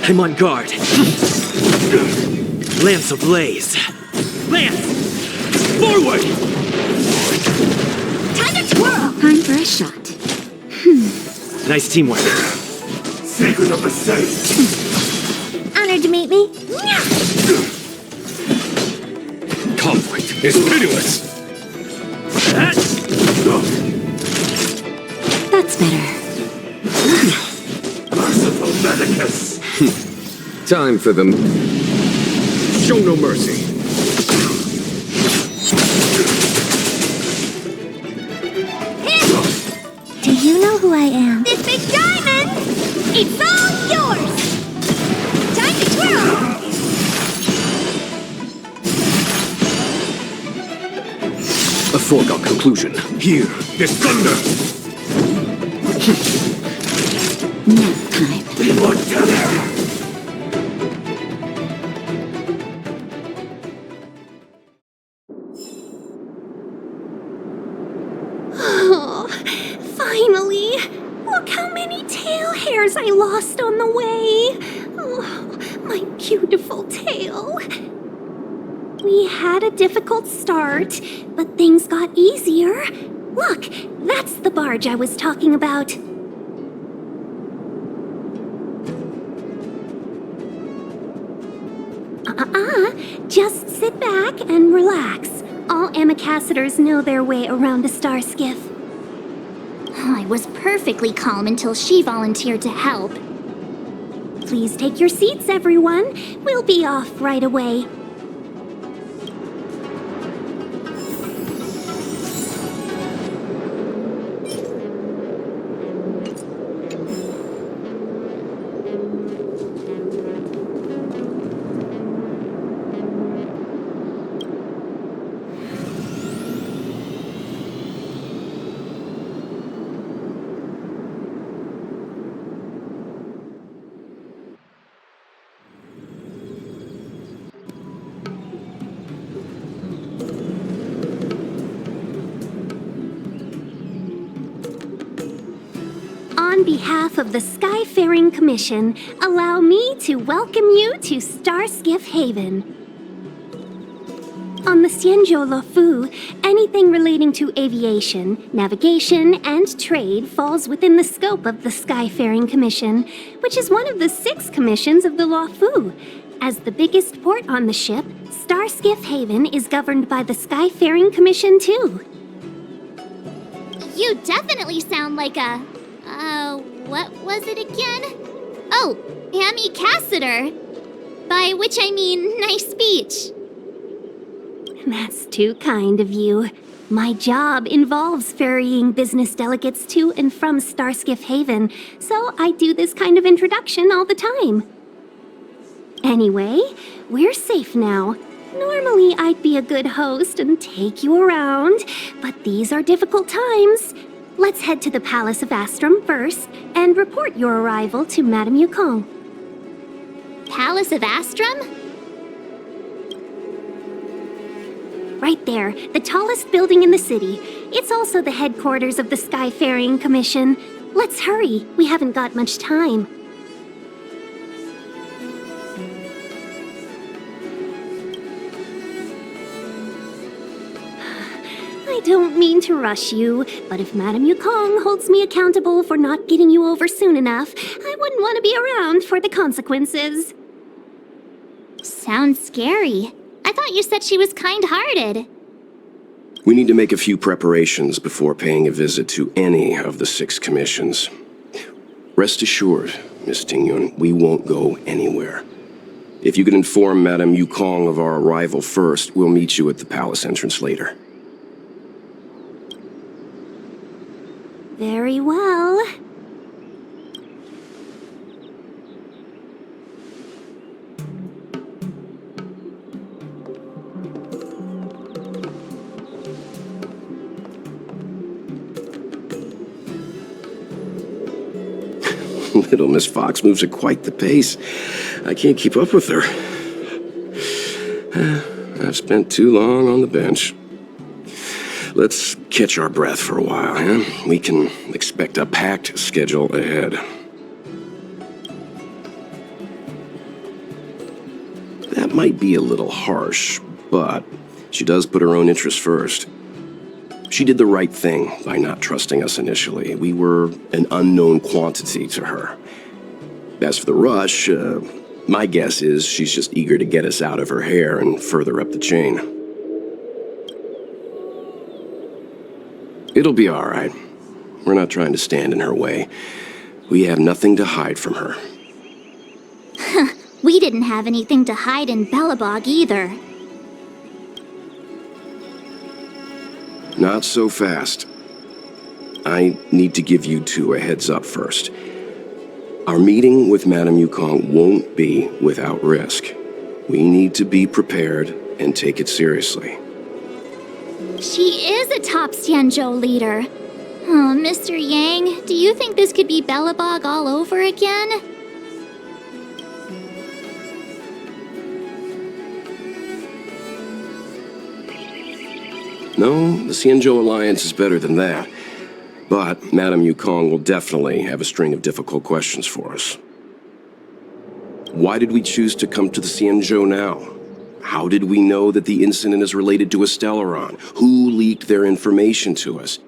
Speaker 14: I'm on guard. Lance ablaze. Lance! Forward!
Speaker 1: Time to twirl!
Speaker 3: Time for a shot.
Speaker 14: Nice teamwork.
Speaker 2: Secret of the saints.
Speaker 1: Honored to meet me.
Speaker 2: Conflict is pitiless.
Speaker 3: That's better.
Speaker 2: Merciful Medicus. Time for them. Show no mercy.
Speaker 1: Do you know who I am? This big diamond! It's all yours! Time to twirl!
Speaker 2: A foregone conclusion. Here, this thunder.
Speaker 3: Nap time.
Speaker 2: Immortality.
Speaker 7: Oh, finally! Look how many tail hairs I lost on the way! Oh, my beautiful tail. We had a difficult start, but things got easier. Look, that's the barge I was talking about. Just sit back and relax. All Amicassadors know their way around a star skiff.
Speaker 6: I was perfectly calm until she volunteered to help.
Speaker 7: Please take your seats, everyone. We'll be off right away.
Speaker 15: On behalf of the Skyfaring Commission, allow me to welcome you to Starskiff Haven. On the Xianzhou Luofu, anything relating to aviation, navigation, and trade falls within the scope of the Skyfaring Commission, which is one of the 6 commissions of the Luofu. As the biggest port on the ship, Starskiff Haven is governed by the Skyfaring Commission too.
Speaker 6: You definitely sound like a... what was it again? Oh, Amy Cassiter. By which I mean, nice speech.
Speaker 15: That's too kind of you. My job involves ferrying business delegates to and from Starskiff Haven, so I do this kind of introduction all the time. Anyway, we're safe now. Normally I'd be a good host and take you around, but these are difficult times. Let's head to the Palace of Astrum first and report your arrival to Madame Yukong.
Speaker 6: Palace of Astrum?
Speaker 15: Right there, the tallest building in the city. It's also the headquarters of the Skyfaring Commission. Let's hurry, we haven't got much time. I don't mean to rush you, but if Madame Yukong holds me accountable for not getting you over soon enough, I wouldn't want to be around for the consequences.
Speaker 6: Sounds scary. I thought you said she was kind-hearted.
Speaker 8: We need to make a few preparations before paying a visit to any of the 6 commissions. Rest assured, Miss Tingyun, we won't go anywhere. If you could inform Madame Yukong of our arrival first, we'll meet you at the palace entrance later.
Speaker 15: Very well.
Speaker 8: Little Miss Fox moves at quite the pace. I can't keep up with her. I've spent too long on the bench. Let's catch our breath for a while, huh? We can expect a packed schedule ahead. That might be a little harsh, but she does put her own interests first. She did the right thing by not trusting us initially. We were an unknown quantity to her. As for the rush, my guess is she's just eager to get us out of her hair and further up the chain. It'll be all right. We're not trying to stand in her way. We have nothing to hide from her.
Speaker 6: We didn't have anything to hide in Belobog either.
Speaker 8: Not so fast. I need to give you 2 a heads up first. Our meeting with Madame Yukong won't be without risk. We need to be prepared and take it seriously.
Speaker 6: She is a top Xianzhou leader. Oh, Mr. Yang, do you think this could be Belobog all over again?
Speaker 8: No, the Xianzhou Alliance is better than that. But Madame Yukong will definitely have a string of difficult questions for us. Why did we choose to come to the Xianzhou now? How did we know that the incident is related to a Stellaron? Who leaked their information to us?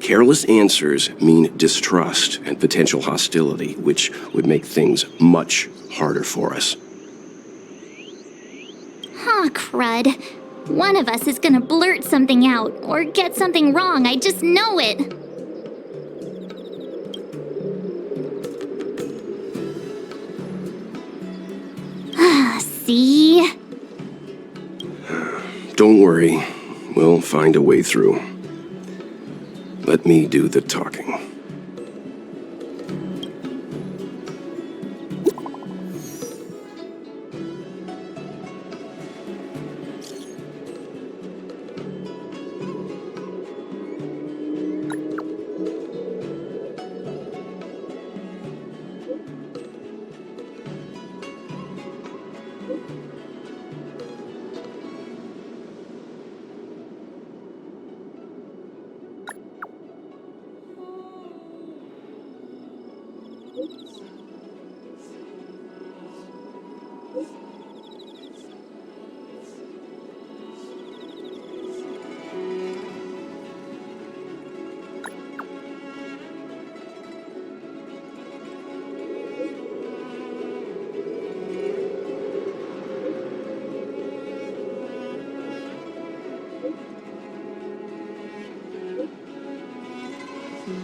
Speaker 8: Careless answers mean distrust and potential hostility, which would make things much harder for us.
Speaker 6: Aw, crud. One of us is gonna blurt something out, or get something wrong, I just know it. See?
Speaker 8: Don't worry, we'll find a way through. Let me do the talking.
Speaker 16: Come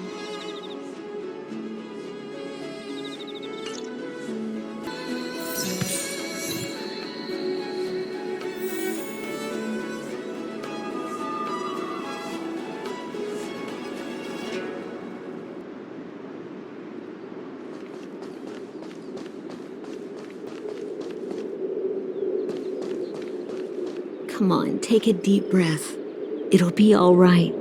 Speaker 16: on, take a deep breath. It'll be all right.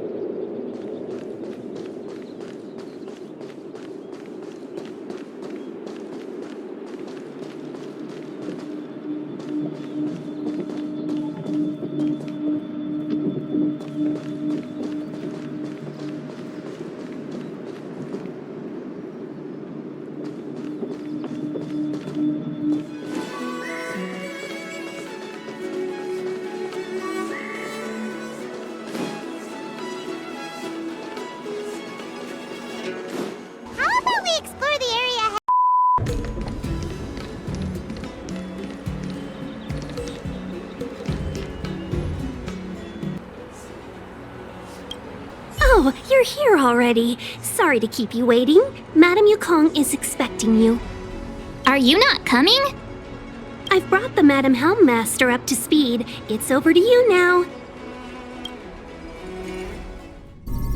Speaker 15: Oh, you're here already. Sorry to keep you waiting. Madame Yukong is expecting you.
Speaker 6: Are you not coming?
Speaker 15: I've brought the Madame Helmmaster up to speed. It's over to you now.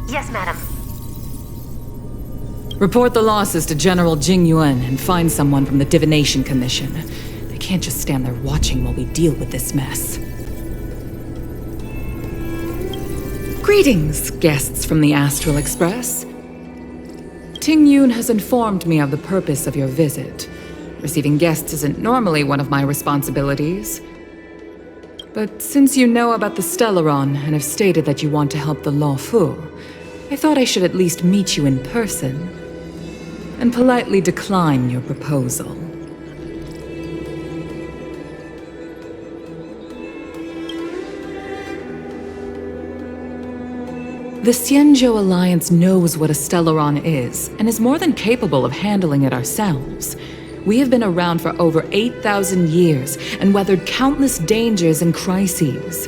Speaker 11: Yes, madam.
Speaker 17: Report the losses to General Jingyun and find someone from the Divination Commission. They can't just stand there watching while we deal with this mess. Greetings, guests from the Astral Express. Tingyun has informed me of the purpose of your visit. Receiving guests isn't normally one of my responsibilities. But since you know about the Stellaron and have stated that you want to help the Luofu, I thought I should at least meet you in person and politely decline your proposal. The Xianzhou Alliance knows what a Stellaron is, and is more than capable of handling it ourselves. We have been around for over 8,000 years, and weathered countless dangers and crises.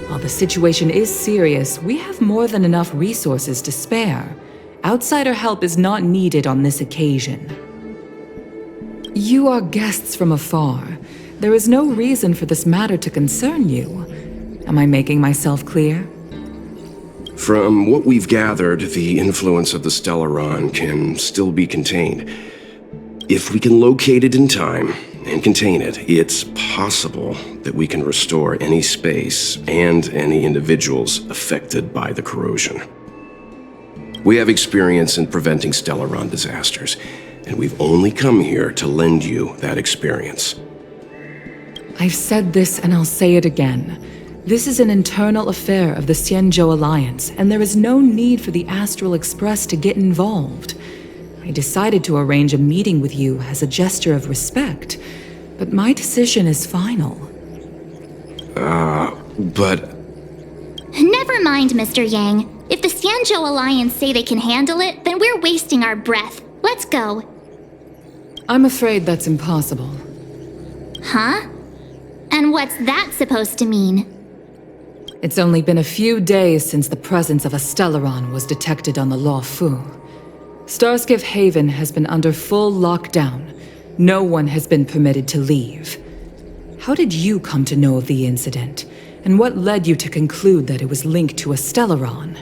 Speaker 17: While the situation is serious, we have more than enough resources to spare. Outsider help is not needed on this occasion. You are guests from afar. There is no reason for this matter to concern you. Am I making myself clear?
Speaker 8: From what we've gathered, the influence of the Stellaron can still be contained. If we can locate it in time and contain it, it's possible that we can restore any space and any individuals affected by the corrosion. We have experience in preventing Stellaron disasters, and we've only come here to lend you that experience.
Speaker 17: I've said this and I'll say it again. This is an internal affair of the Xianzhou Alliance, and there is no need for the Astral Express to get involved. I decided to arrange a meeting with you as a gesture of respect, but my decision is final.
Speaker 8: But...
Speaker 6: Never mind, Mr. Yang. If the Xianzhou Alliance say they can handle it, then we're wasting our breath. Let's go.
Speaker 17: I'm afraid that's impossible.
Speaker 6: Huh? And what's that supposed to mean?
Speaker 17: It's only been a few days since the presence of a Stellaron was detected on the Luofu. Starskiff Haven has been under full lockdown. No one has been permitted to leave. How did you come to know of the incident? And what led you to conclude that it was linked to a Stellaron?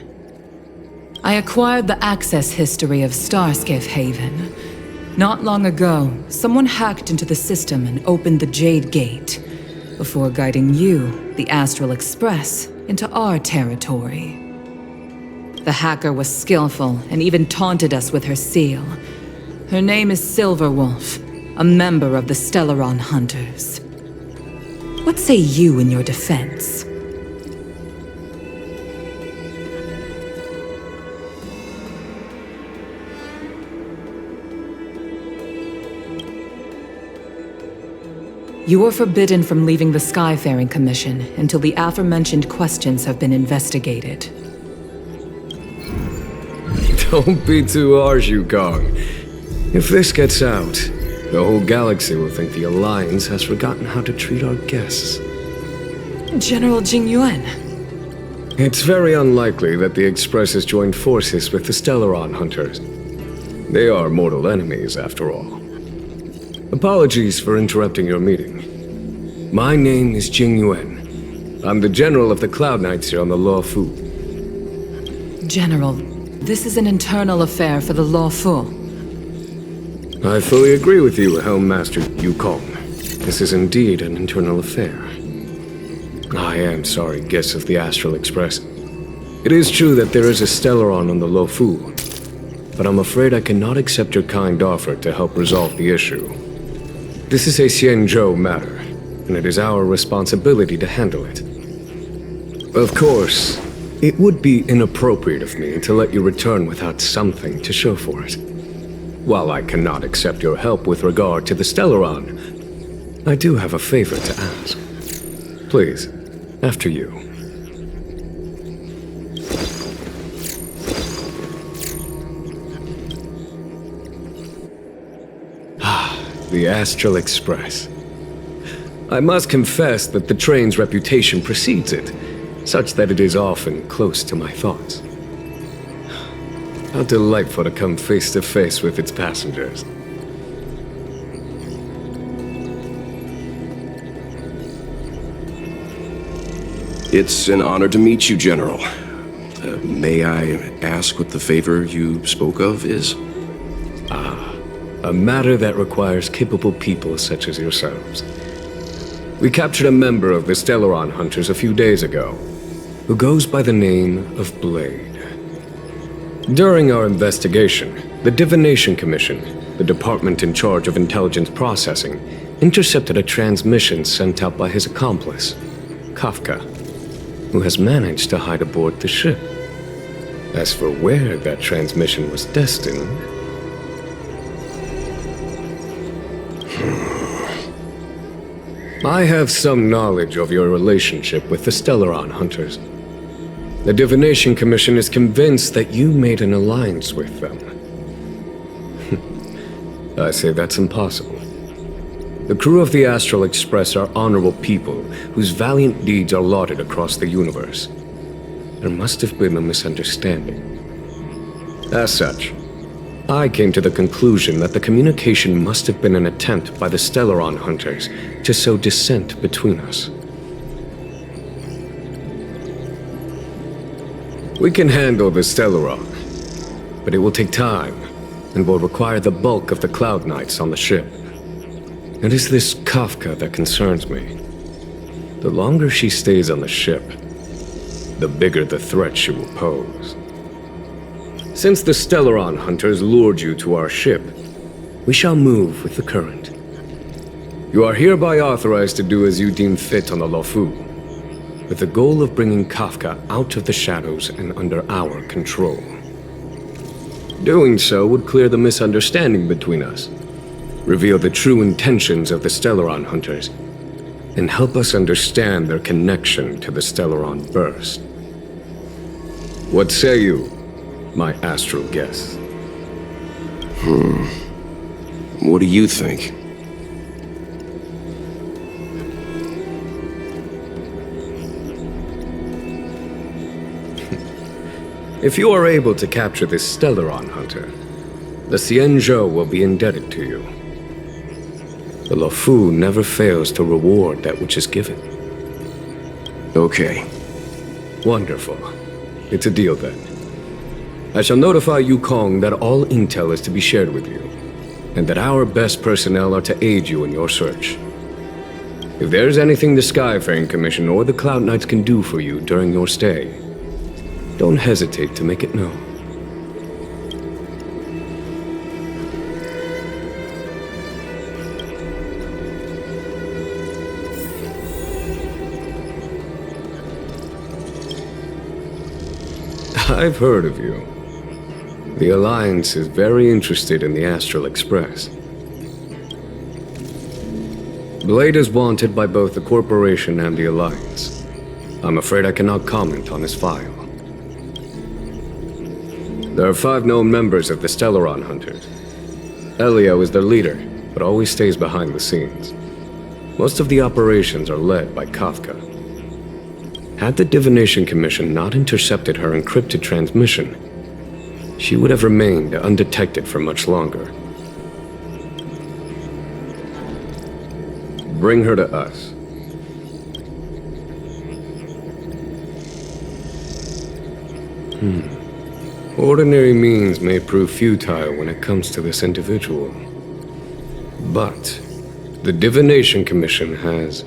Speaker 17: I acquired the access history of Starskiff Haven. Not long ago, someone hacked into the system and opened the Jade Gate, before guiding you, the Astral Express, into our territory. The hacker was skillful and even taunted us with her seal. Her name is Silverwolf, a member of the Stellaron Hunters. What say you in your defense? You are forbidden from leaving the Skyfaring Commission until the aforementioned questions have been investigated.
Speaker 18: Don't be too harsh, Yukong. If this gets out, the whole galaxy will think the Alliance has forgotten how to treat our guests.
Speaker 17: General Jingyun.
Speaker 18: It's very unlikely that the Express has joined forces with the Stellaron Hunters. They are mortal enemies, after all. Apologies for interrupting your meeting. My name is Tingyun. I'm the General of the Cloud Knights here on the Luofu.
Speaker 17: General, this is an internal affair for the Luofu.
Speaker 18: I fully agree with you, Helm Master Yukong. This is indeed an internal affair. I am sorry, guests of the Astral Express. It is true that there is a Stellaron on the Luofu, but I'm afraid I cannot accept your kind offer to help resolve the issue. This is a Xianzhou matter, and it is our responsibility to handle it. Of course, it would be inappropriate of me to let you return without something to show for it. While I cannot accept your help with regard to the Stellaron, I do have a favor to ask. Please, after you. The Astral Express. I must confess that the train's reputation precedes it, such that it is often close to my thoughts. How delightful to come face to face with its passengers.
Speaker 8: It's an honor to meet you, General. May I ask what the favor you spoke of is?
Speaker 18: A matter that requires capable people such as yourselves. We captured a member of the Stellaron Hunters a few days ago, who goes by the name of Blade. During our investigation, the Divination Commission, the department in charge of intelligence processing, intercepted a transmission sent out by his accomplice, Kafka, who has managed to hide aboard the ship. As for where that transmission was destined... I have some knowledge of your relationship with the Stellaron Hunters. The Divination Commission is convinced that you made an alliance with them. I say that's impossible. The crew of the Astral Express are honorable people whose valiant deeds are lauded across the universe. There must have been a misunderstanding. As such, I came to the conclusion that the communication must have been an attempt by the Stellaron Hunters to sow dissent between us. We can handle the Stellaron, but it will take time and will require the bulk of the Cloud Knights on the ship. It is this Kafka that concerns me. The longer she stays on the ship, the bigger the threat she will pose. Since the Stellaron Hunters lured you to our ship, we shall move with the current. You are hereby authorized to do as you deem fit on the Luofu, with the goal of bringing Kafka out of the shadows and under our control. Doing so would clear the misunderstanding between us, reveal the true intentions of the Stellaron Hunters, and help us understand their connection to the Stellaron Burst. What say you, my astral guest?
Speaker 8: What do you think?
Speaker 18: If you are able to capture this Stellaron Hunter, the Xianzhou will be indebted to you. The Luofu never fails to reward that which is given.
Speaker 8: Okay.
Speaker 18: Wonderful. It's a deal then. I shall notify Yukong that all intel is to be shared with you, and that our best personnel are to aid you in your search. If there is anything the Skyfaring Commission or the Cloud Knights can do for you during your stay, don't hesitate to make it known. I've heard of you. The Alliance is very interested in the Astral Express. Blade is wanted by both the Corporation and the Alliance. I'm afraid I cannot comment on his file. There are 5 known members of the Stellaron Hunters. Elio is their leader, but always stays behind the scenes. Most of the operations are led by Kafka. Had the Divination Commission not intercepted her encrypted transmission, she would have remained undetected for much longer. Bring her to us. Ordinary means may prove futile when it comes to this individual. But the Divination Commission has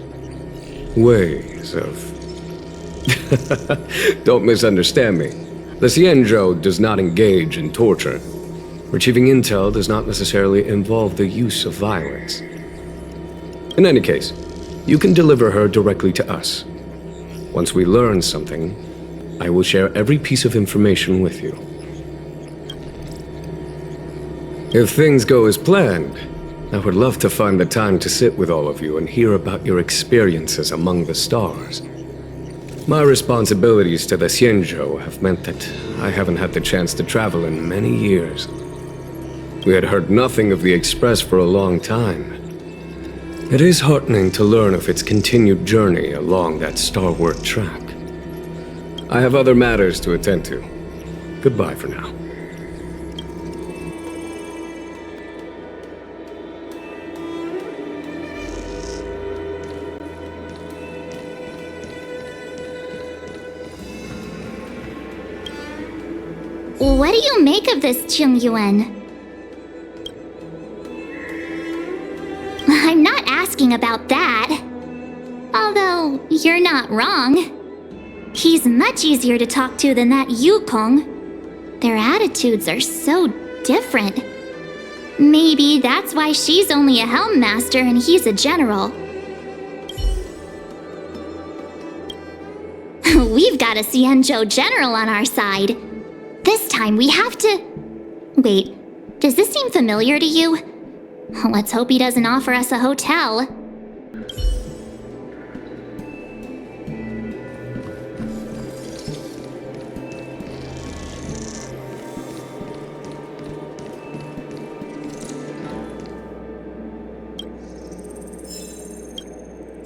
Speaker 18: ways of... Don't misunderstand me. The Xianzhou does not engage in torture. Retrieving intel does not necessarily involve the use of violence. In any case, you can deliver her directly to us. Once we learn something, I will share every piece of information with you. If things go as planned, I would love to find the time to sit with all of you and hear about your experiences among the stars. My responsibilities to the Xianzhou have meant that I haven't had the chance to travel in many years. We had heard nothing of the Express for a long time. It is heartening to learn of its continued journey along that starward track. I have other matters to attend to. Goodbye for now.
Speaker 6: What do you make of this, Tingyun? I'm not asking about that. Although, you're not wrong. He's much easier to talk to than that yukong. Their attitudes are so different. Maybe that's why she's only a helm master and he's a general. We've got a Xianzhou general on our side. This time we have to... Wait, does this seem familiar to you? Let's hope he doesn't offer us a hotel.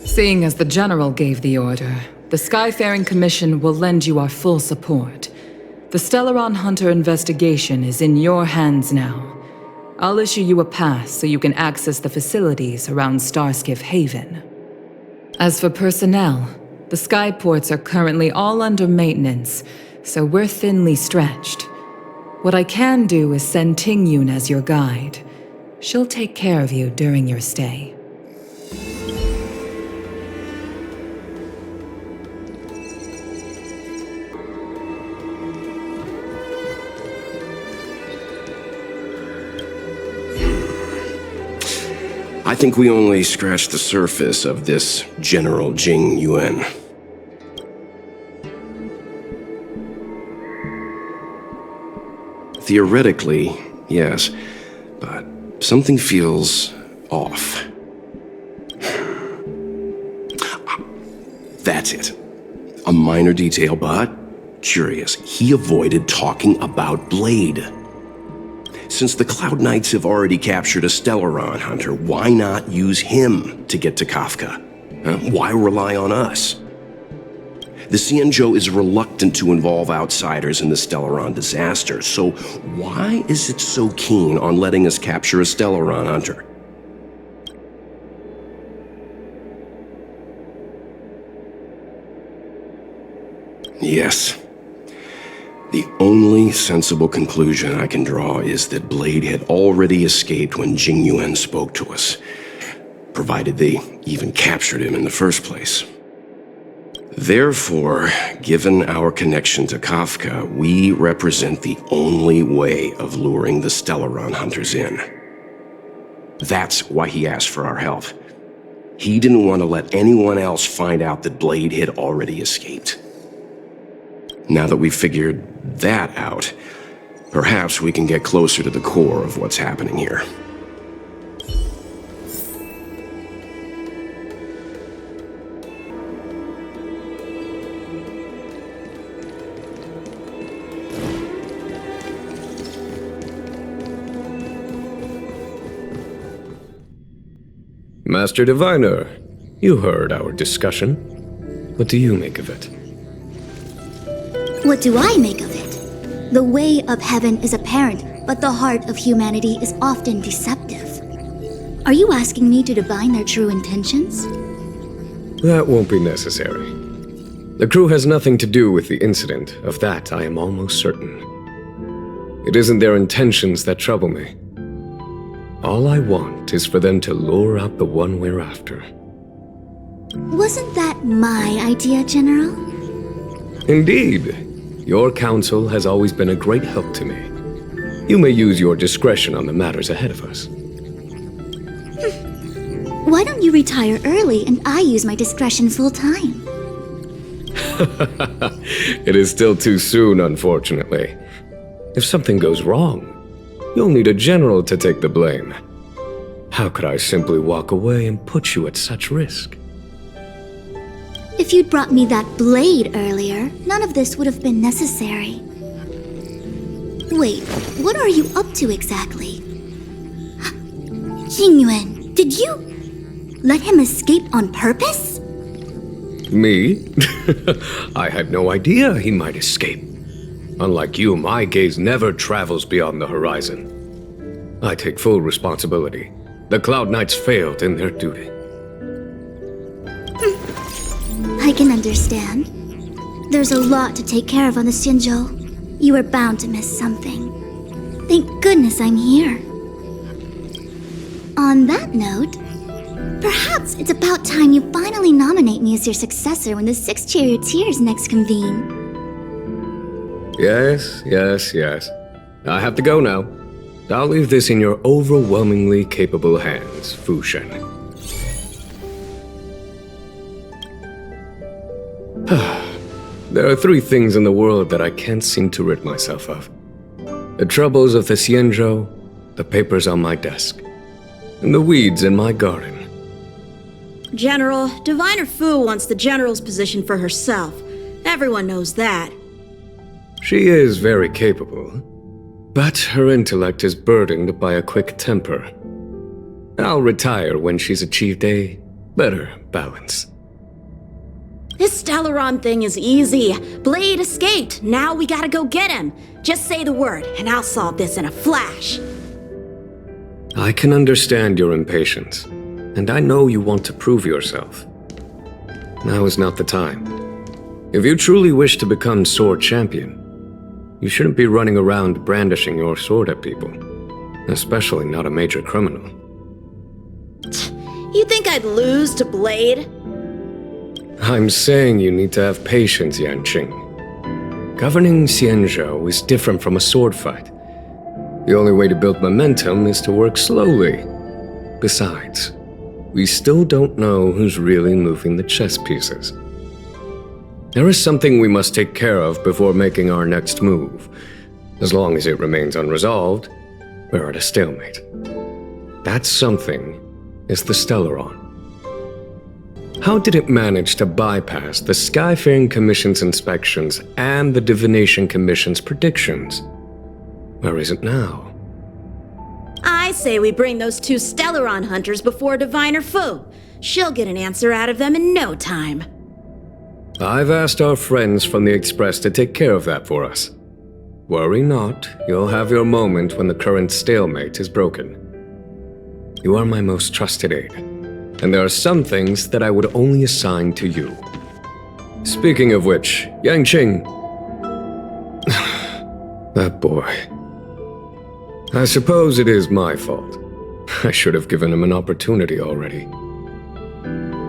Speaker 17: Seeing as the General gave the order, the Skyfaring Commission will lend you our full support. The Stellaron Hunter investigation is in your hands now. I'll issue you a pass so you can access the facilities around Starskiff Haven. As for personnel, the skyports are currently all under maintenance, so we're thinly stretched. What I can do is send Tingyun as your guide. She'll take care of you during your stay.
Speaker 8: I think we only scratched the surface of this General Jing Yuan. Theoretically, yes, but something feels off. That's it. A minor detail, but curious. He avoided talking about Blade. Since the Cloud Knights have already captured a Stellaron Hunter, why not use him to get to Kafka? Why rely on us? The Xianzhou is reluctant to involve outsiders in the Stellaron disaster, so why is it so keen on letting us capture a Stellaron Hunter? Yes. The only sensible conclusion I can draw is that Blade had already escaped when Jing Yuan spoke to us, provided they even captured him in the first place. Therefore, given our connection to Kafka, we represent the only way of luring the Stellaron Hunters in. That's why he asked for our help. He didn't want to let anyone else find out that Blade had already escaped. Now that we've figured that out, perhaps we can get closer to the core of what's happening here.
Speaker 18: Master Diviner, you heard our discussion. What do you make of it?
Speaker 19: What do I make of it? The way of heaven is apparent, but the heart of humanity is often deceptive. Are you asking me to divine their true intentions?
Speaker 18: That won't be necessary. The crew has nothing to do with the incident, of that I am almost certain. It isn't their intentions that trouble me. All I want is for them to lure out the one we're after.
Speaker 19: Wasn't that my idea, General?
Speaker 18: Indeed. Your counsel has always been a great help to me. You may use your discretion on the matters ahead of us.
Speaker 19: Why don't you retire early and I use my discretion full time?
Speaker 18: It is still too soon, unfortunately. If something goes wrong, you'll need a general to take the blame. How could I simply walk away and put you at such risk?
Speaker 19: If you'd brought me that blade earlier, none of this would have been necessary. Wait, what are you up to exactly? Tingyun, did you let him escape on purpose?
Speaker 18: Me? I had no idea he might escape. Unlike you, my gaze never travels beyond the horizon. I take full responsibility. The Cloud Knights failed in their duty.
Speaker 19: I can understand. There's a lot to take care of on the Xianzhou. You were bound to miss something. Thank goodness I'm here. On that note, perhaps it's about time you finally nominate me as your successor when the 6 charioteers next convene.
Speaker 18: Yes. I have to go now. I'll leave this in your overwhelmingly capable hands, Fu Shen. There are 3 things in the world that I can't seem to rid myself of. The troubles of the Xianzhou, the papers on my desk, and the weeds in my garden.
Speaker 20: General, Diviner Fu wants the General's position for herself. Everyone knows that.
Speaker 18: She is very capable, but her intellect is burdened by a quick temper. I'll retire when she's achieved a better balance.
Speaker 20: This Stellaron thing is easy. Blade escaped. Now we gotta go get him. Just say the word, and I'll solve this in a flash.
Speaker 18: I can understand your impatience, and I know you want to prove yourself. Now is not the time. If you truly wish to become sword champion, you shouldn't be running around brandishing your sword at people, especially not a major criminal.
Speaker 20: You think I'd lose to Blade?
Speaker 18: I'm saying you need to have patience, Yanqing. Governing Xianzhou is different from a sword fight. The only way to build momentum is to work slowly. Besides, we still don't know who's really moving the chess pieces. There is something we must take care of before making our next move. As long as it remains unresolved, we're at a stalemate. That something is the Stellaron. How did it manage to bypass the Skyfaring Commission's inspections and the Divination Commission's predictions? Where is it now?
Speaker 20: I say we bring those 2 Stellaron Hunters before Diviner Fu. She'll get an answer out of them in no time.
Speaker 18: I've asked our friends from the Express to take care of that for us. Worry not, you'll have your moment when the current stalemate is broken. You are my most trusted aide, and there are some things that I would only assign to you. Speaking of which, Yanqing... that boy... I suppose it is my fault. I should have given him an opportunity already.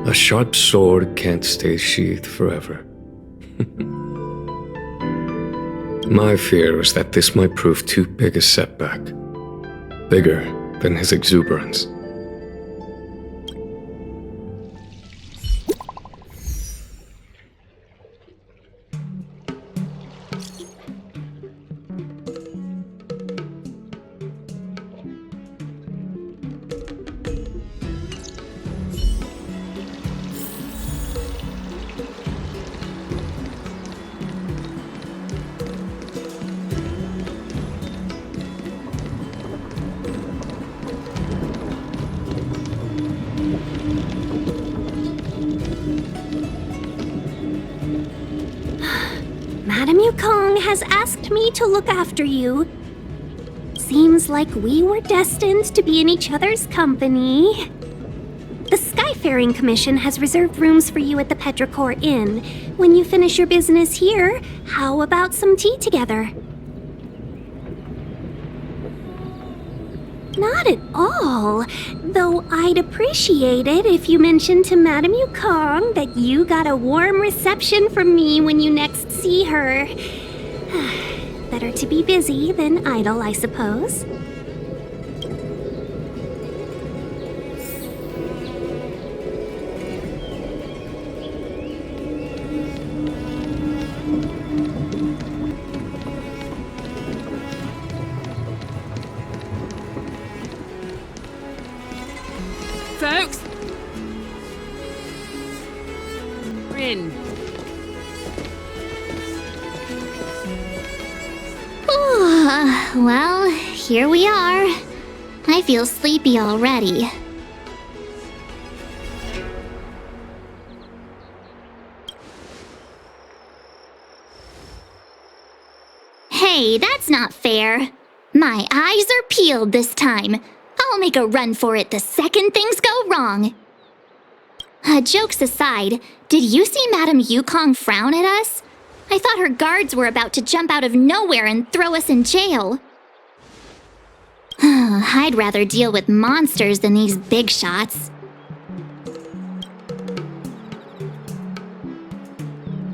Speaker 18: A sharp sword can't stay sheathed forever. My fear is that this might prove too big a setback. Bigger than his exuberance.
Speaker 15: Yukong has asked me to look after you. Seems like we were destined to be in each other's company. The Skyfaring Commission has reserved rooms for you at the Petrichor Inn. When you finish your business here, how about some tea together? Not at all. Though I'd appreciate it if you mentioned to Madame Yukong that you got a warm reception from me when you next see her. Better to be busy than idle, I suppose.
Speaker 16: Folks! Rin.
Speaker 6: Well, here we are. I feel sleepy already. Hey, that's not fair. My eyes are peeled this time. I'll make a run for it the second things go wrong. Jokes aside, did you see Madame Yukong frown at us? I thought her guards were about to jump out of nowhere and throw us in jail. I'd rather deal with monsters than these big shots.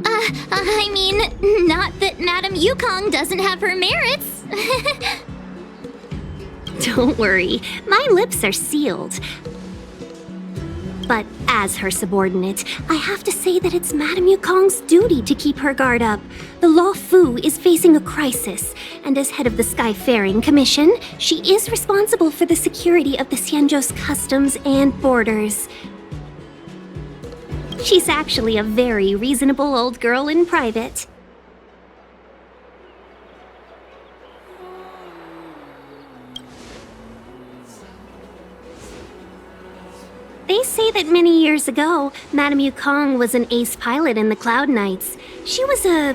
Speaker 6: I mean, not that Madame Yukong doesn't have her merits.
Speaker 15: Don't worry, my lips are sealed. But as her subordinate, I have to say that it's Madame Yukong's duty to keep her guard up. The Luofu is facing a crisis, and as head of the Skyfaring Commission, she is responsible for the security of the Xianzhou's customs and borders. She's actually a very reasonable old girl in private. They say that many years ago, Madame Yukong was an ace pilot in the Cloud Knights. She was a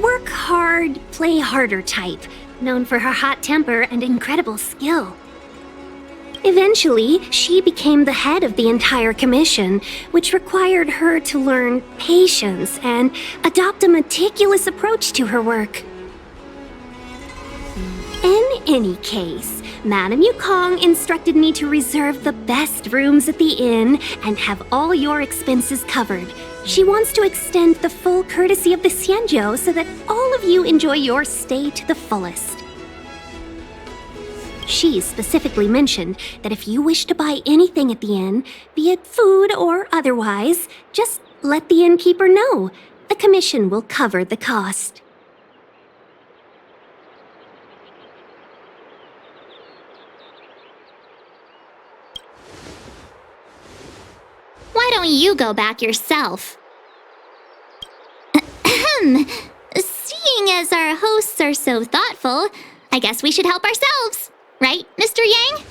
Speaker 15: work hard, play harder type, known for her hot temper and incredible skill. Eventually, she became the head of the entire commission, which required her to learn patience and adopt a meticulous approach to her work. In any case, Madame Yukong instructed me to reserve the best rooms at the inn and have all your expenses covered. She wants to extend the full courtesy of the Xianzhou so that all of you enjoy your stay to the fullest. She specifically mentioned that if you wish to buy anything at the inn, be it food or otherwise, just let the innkeeper know. The commission will cover the cost.
Speaker 6: Why don't you go back yourself? Seeing as our hosts are so thoughtful, I guess we should help ourselves. Right, Mr. Yang?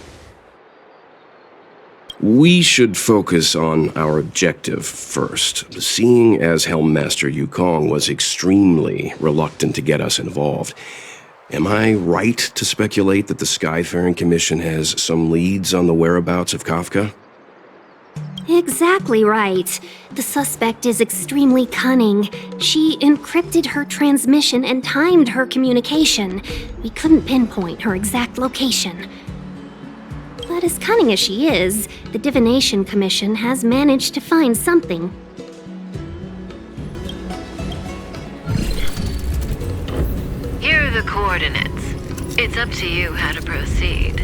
Speaker 8: We should focus on our objective first. Seeing as Helmmaster Yukong was extremely reluctant to get us involved, am I right to speculate that the Skyfaring Commission has some leads on the whereabouts of Kafka?
Speaker 15: Exactly right. The suspect is extremely cunning. She encrypted her transmission and timed her communication. We couldn't pinpoint her exact location. But as cunning as she is, the Divination Commission has managed to find something.
Speaker 11: Here are the coordinates. It's up to you how to proceed.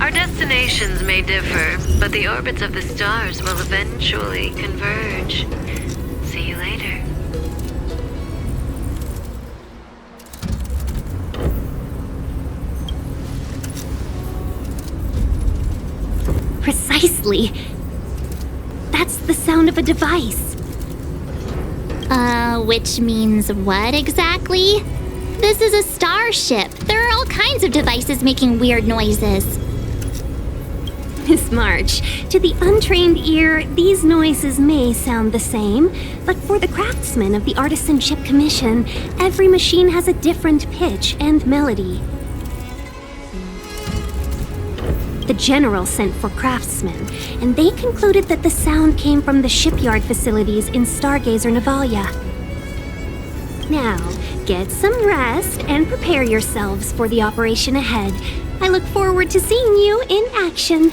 Speaker 11: Our destinations may differ, but the orbits of the stars will eventually converge. See you later.
Speaker 15: Precisely. That's the sound of a device.
Speaker 6: Which means what exactly? This is a starship. There are all kinds of devices making weird noises.
Speaker 15: Miss March, to the untrained ear, these noises may sound the same, but for the craftsmen of the Artisanship Commission, every machine has a different pitch and melody. The General sent for craftsmen, and they concluded that the sound came from the shipyard facilities in Stargazer Navalia. Now, get some rest and prepare yourselves for the operation ahead. I look forward to seeing you in action.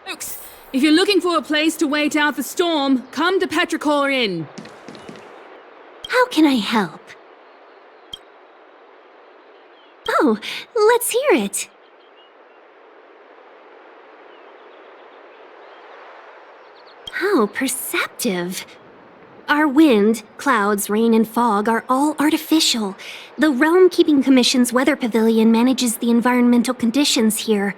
Speaker 10: Folks, if you're looking for a place to wait out the storm, come to Petrichor Inn.
Speaker 15: How can I help? Oh, let's hear it. How perceptive. Our wind, clouds, rain, and fog are all artificial. The Realm Keeping Commission's weather pavilion manages the environmental conditions here.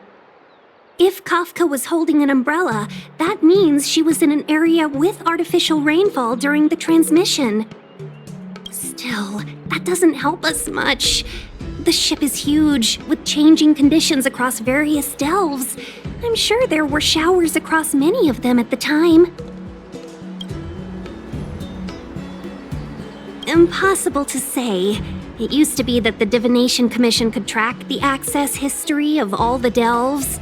Speaker 15: If Kafka was holding an umbrella, that means she was in an area with artificial rainfall during the transmission. Still, that doesn't help us much. The ship is huge, with changing conditions across various delves. I'm sure there were showers across many of them at the time. Impossible to say. It used to be that the Divination Commission could track the access history of all the delves.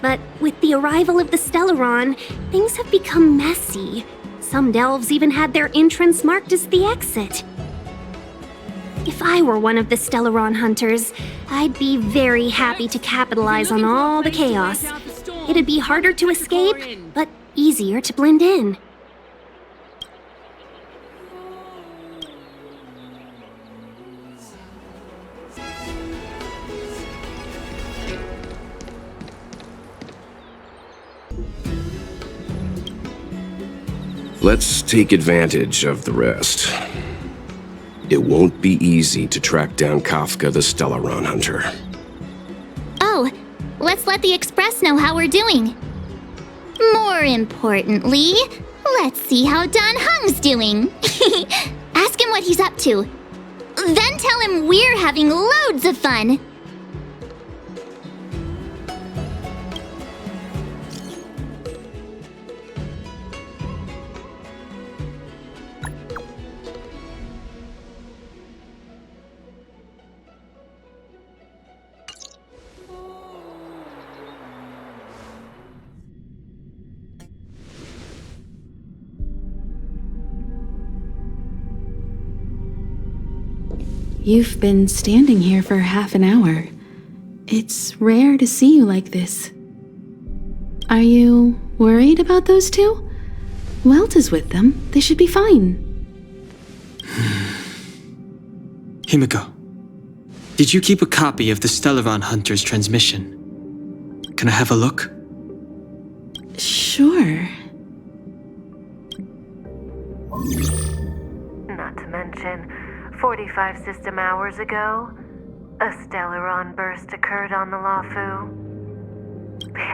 Speaker 15: But with the arrival of the Stellaron, things have become messy. Some delves even had their entrance marked as the exit. If I were one of the Stellaron Hunters, I'd be very happy to capitalize on all the chaos. It'd be harder to escape, but easier to blend in.
Speaker 8: Let's take advantage of the rest. It won't be easy to track down Kafka the Stellaron Hunter.
Speaker 6: Oh, let's let the Express know how we're doing. More importantly, let's see how Don Hung's doing. Ask him what he's up to. Then tell him we're having loads of fun.
Speaker 10: You've been standing here for half an hour. It's rare to see you like this. Are you worried about those two? Welt is with them. They should be fine.
Speaker 5: Himiko, did you keep a copy of the Stellaron Hunters transmission? Can I have a look?
Speaker 10: Sure.
Speaker 21: Not to mention, 45 system hours ago, a Stellaron burst occurred on the Luofu.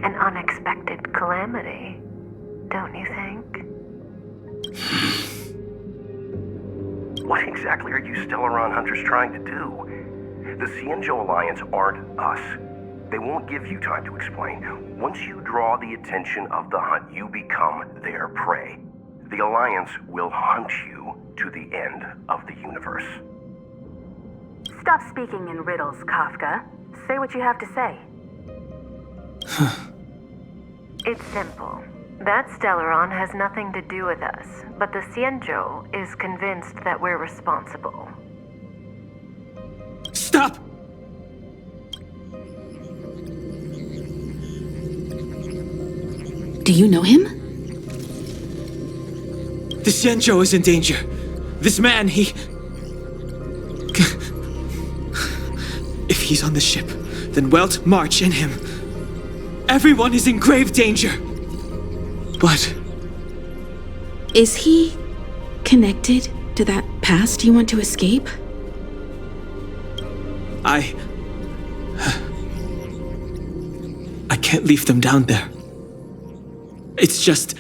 Speaker 21: An unexpected calamity, don't you think?
Speaker 22: What exactly are you Stellaron Hunters trying to do? The Xianzhou Alliance aren't us. They won't give you time to explain. Once you draw the attention of the hunt, you become their prey. The Alliance will hunt you to the end of the universe.
Speaker 11: Stop speaking in riddles, Kafka. Say what you have to say.
Speaker 21: It's simple. That Stellaron has nothing to do with us, but the Xianzhou is convinced that we're responsible.
Speaker 5: Stop!
Speaker 10: Do you know him?
Speaker 5: The Xianzhou is in danger. This man, If he's on the ship, then Welt, March, and him. Everyone is in grave danger. What?
Speaker 10: Is he connected to that past you want to escape?
Speaker 5: I can't leave them down there. It's just...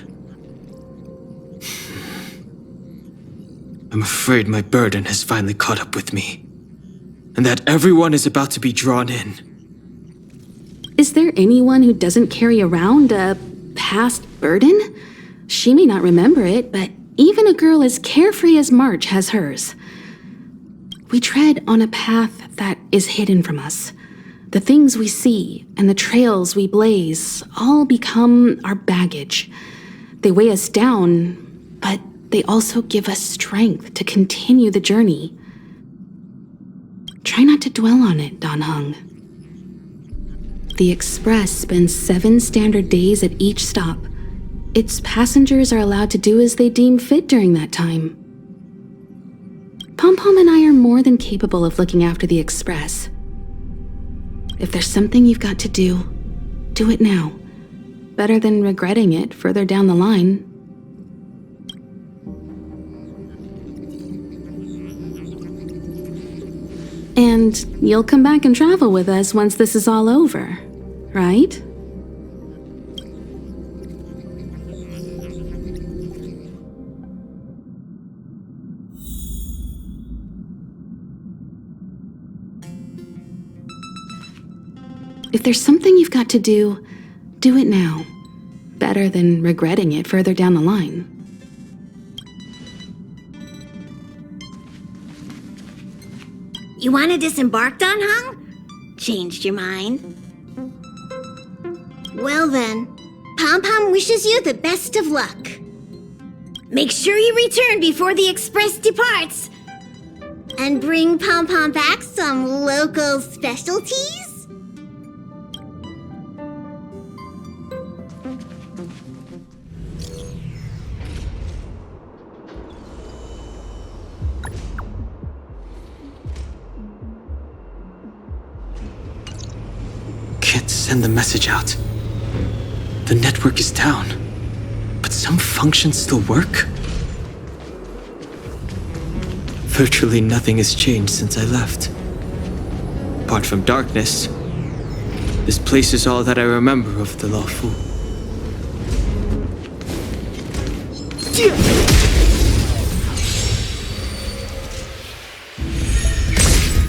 Speaker 5: I'm afraid my burden has finally caught up with me. and that everyone is about to be drawn in.
Speaker 10: Is there anyone who doesn't carry around a past burden? She may not remember it, but even a girl as carefree as March has hers. We tread on a path that is hidden from us. The things we see and the trails we blaze all become our baggage. They weigh us down, but they also give us strength to continue the journey. Try not to dwell on it, Dan Heng. The Express spends 7 standard days at each stop. Its passengers are allowed to do as they deem fit during that time. Pom-Pom and I are more than capable of looking after the Express. If there's something you've got to do it now. Better than regretting it further down the line. And you'll come back and travel with us once this is all over, right? If there's something you've got to do it now. Better than regretting it further down the line.
Speaker 1: You want to disembark, Dan Heng? Changed your mind? Well then, Pom-Pom wishes you the best of luck. Make sure you return before the Express departs. And bring Pom-Pom back some local specialties?
Speaker 5: Can't send the message out. The network is down, but some functions still work? Virtually nothing has changed since I left. Apart from darkness, this place is all that I remember of the Luofu.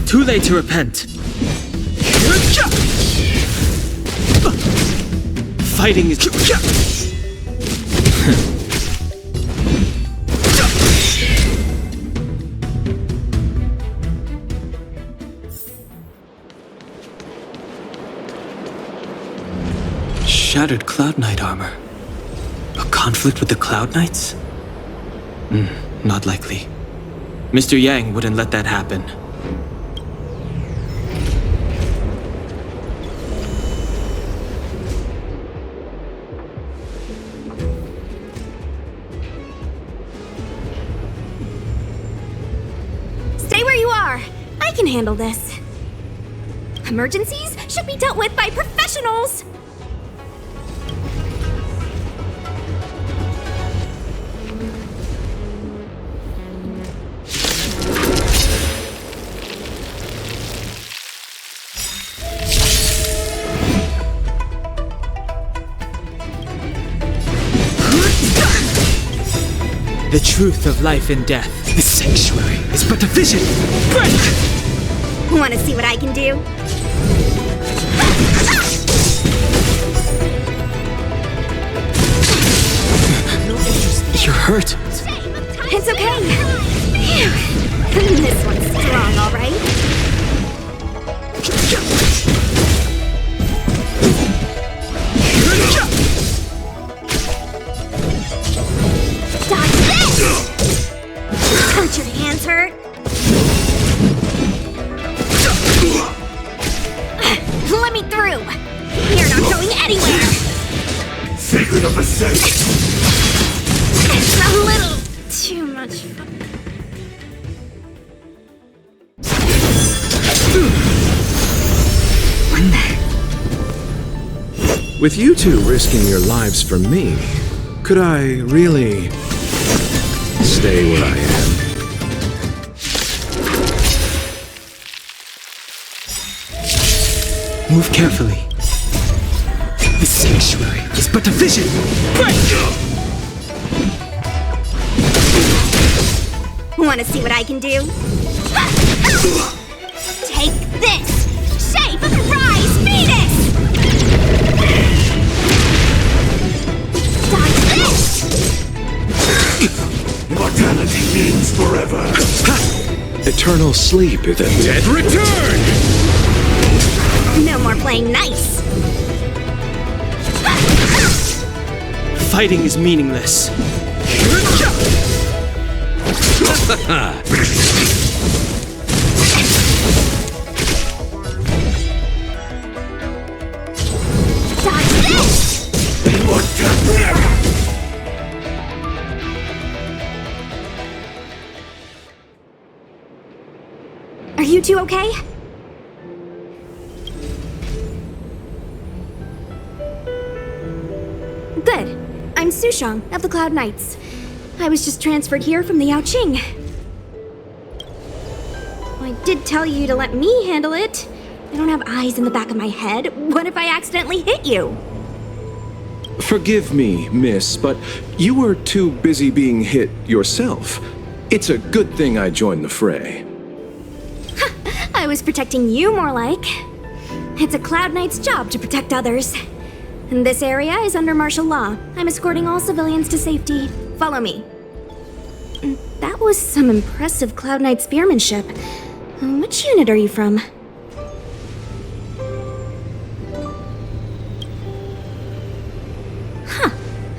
Speaker 5: Too late to repent. Fighting is... Shattered Cloud Knight armor. A conflict with the Cloud Knights? Not likely. Mr. Yang wouldn't let that happen.
Speaker 7: I can handle this. Emergencies should be dealt with by professionals!
Speaker 5: The truth of life and death. This sanctuary is but a vision. Break!
Speaker 1: Want to see what I can do?
Speaker 5: You're hurt.
Speaker 7: It's okay. Phew. This one's strong, all right?
Speaker 1: Don't your hands hurt? Let me through! You're not going anywhere!
Speaker 2: Secret of the safe!
Speaker 1: It's a little too much fun.
Speaker 4: With you two risking your lives for me, could I really stay where I am?
Speaker 5: Move carefully. This sanctuary is but a vision. Break!
Speaker 1: Want to see what I can do? Take this! Shape, rise, Phoenix! Dodge this!
Speaker 2: Mortality means forever.
Speaker 4: Eternal sleep is a
Speaker 2: Dead return!
Speaker 1: No more playing nice.
Speaker 5: Fighting is meaningless.
Speaker 1: Dodge this! Are you two okay? Good. I'm Sushang of the Cloud Knights. I was just transferred here from the Yaqing. I did tell you to let me handle it. I don't have eyes in the back of my head. What if I accidentally hit you?
Speaker 4: Forgive me, miss, but you were too busy being hit yourself. It's a good thing I joined the fray.
Speaker 1: I was protecting you more like. It's a Cloud Knight's job to protect others. And this area is under martial law. I'm escorting all civilians to safety. Follow me. That was some impressive Cloud Knight spearmanship. Which unit are you from? Huh.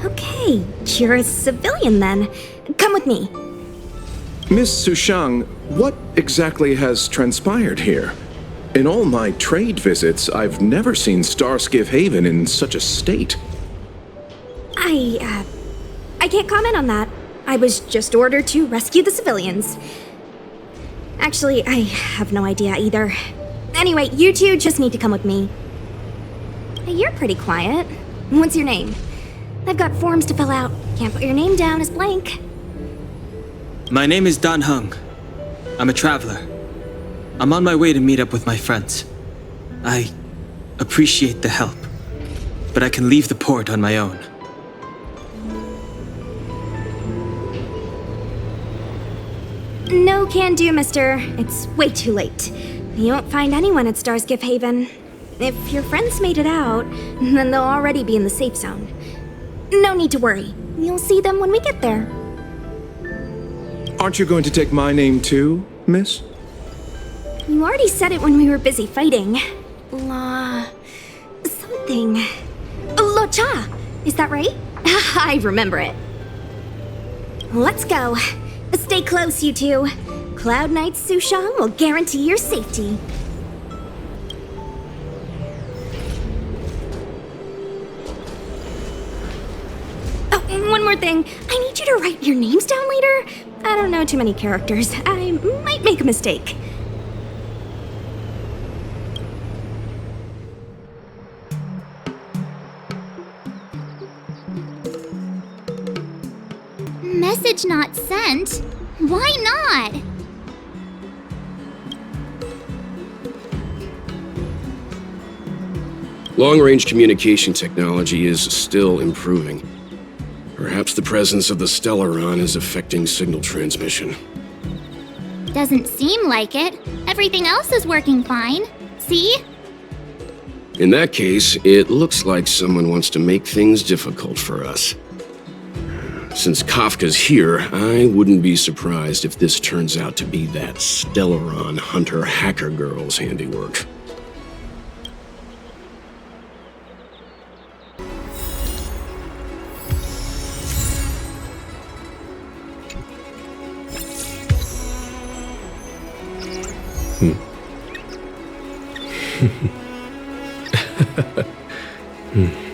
Speaker 1: Okay, you're a civilian then. Come with me.
Speaker 4: Miss Sushang, what exactly has transpired here? In all my trade visits, I've never seen Starskiff Haven in such a state.
Speaker 1: I can't comment on that. I was just ordered to rescue the civilians. Actually, I have no idea either. Anyway, you two just need to come with me. Hey, you're pretty quiet. What's your name? I've got forms to fill out. Can't put your name down as blank.
Speaker 5: My name is Dan Heng. I'm a traveler. I'm on my way to meet up with my friends. I appreciate the help, but I can leave the port on my own.
Speaker 1: No can do, mister. It's way too late. You won't find anyone at Starskiff Haven. If your friends made it out, then they'll already be in the safe zone. No need to worry. You'll see them when we get there.
Speaker 4: Aren't you going to take my name too, miss?
Speaker 1: You already said it when we were busy fighting. Something. Laucha! Is that right? I remember it. Let's go. Stay close, you two. Cloud Knight Sushang will guarantee your safety. Oh, one more thing. I need you to write your names down later. I don't know too many characters. I might make a mistake.
Speaker 6: Message not sent? Why not?
Speaker 8: Long-range communication technology is still improving. Perhaps the presence of the Stellaron is affecting signal transmission.
Speaker 6: Doesn't seem like it. Everything else is working fine. See?
Speaker 8: In that case, it looks like someone wants to make things difficult for us. Since Kafka's here, I wouldn't be surprised if this turns out to be that Stellaron Hunter hacker girl's handiwork.
Speaker 18: Hmm.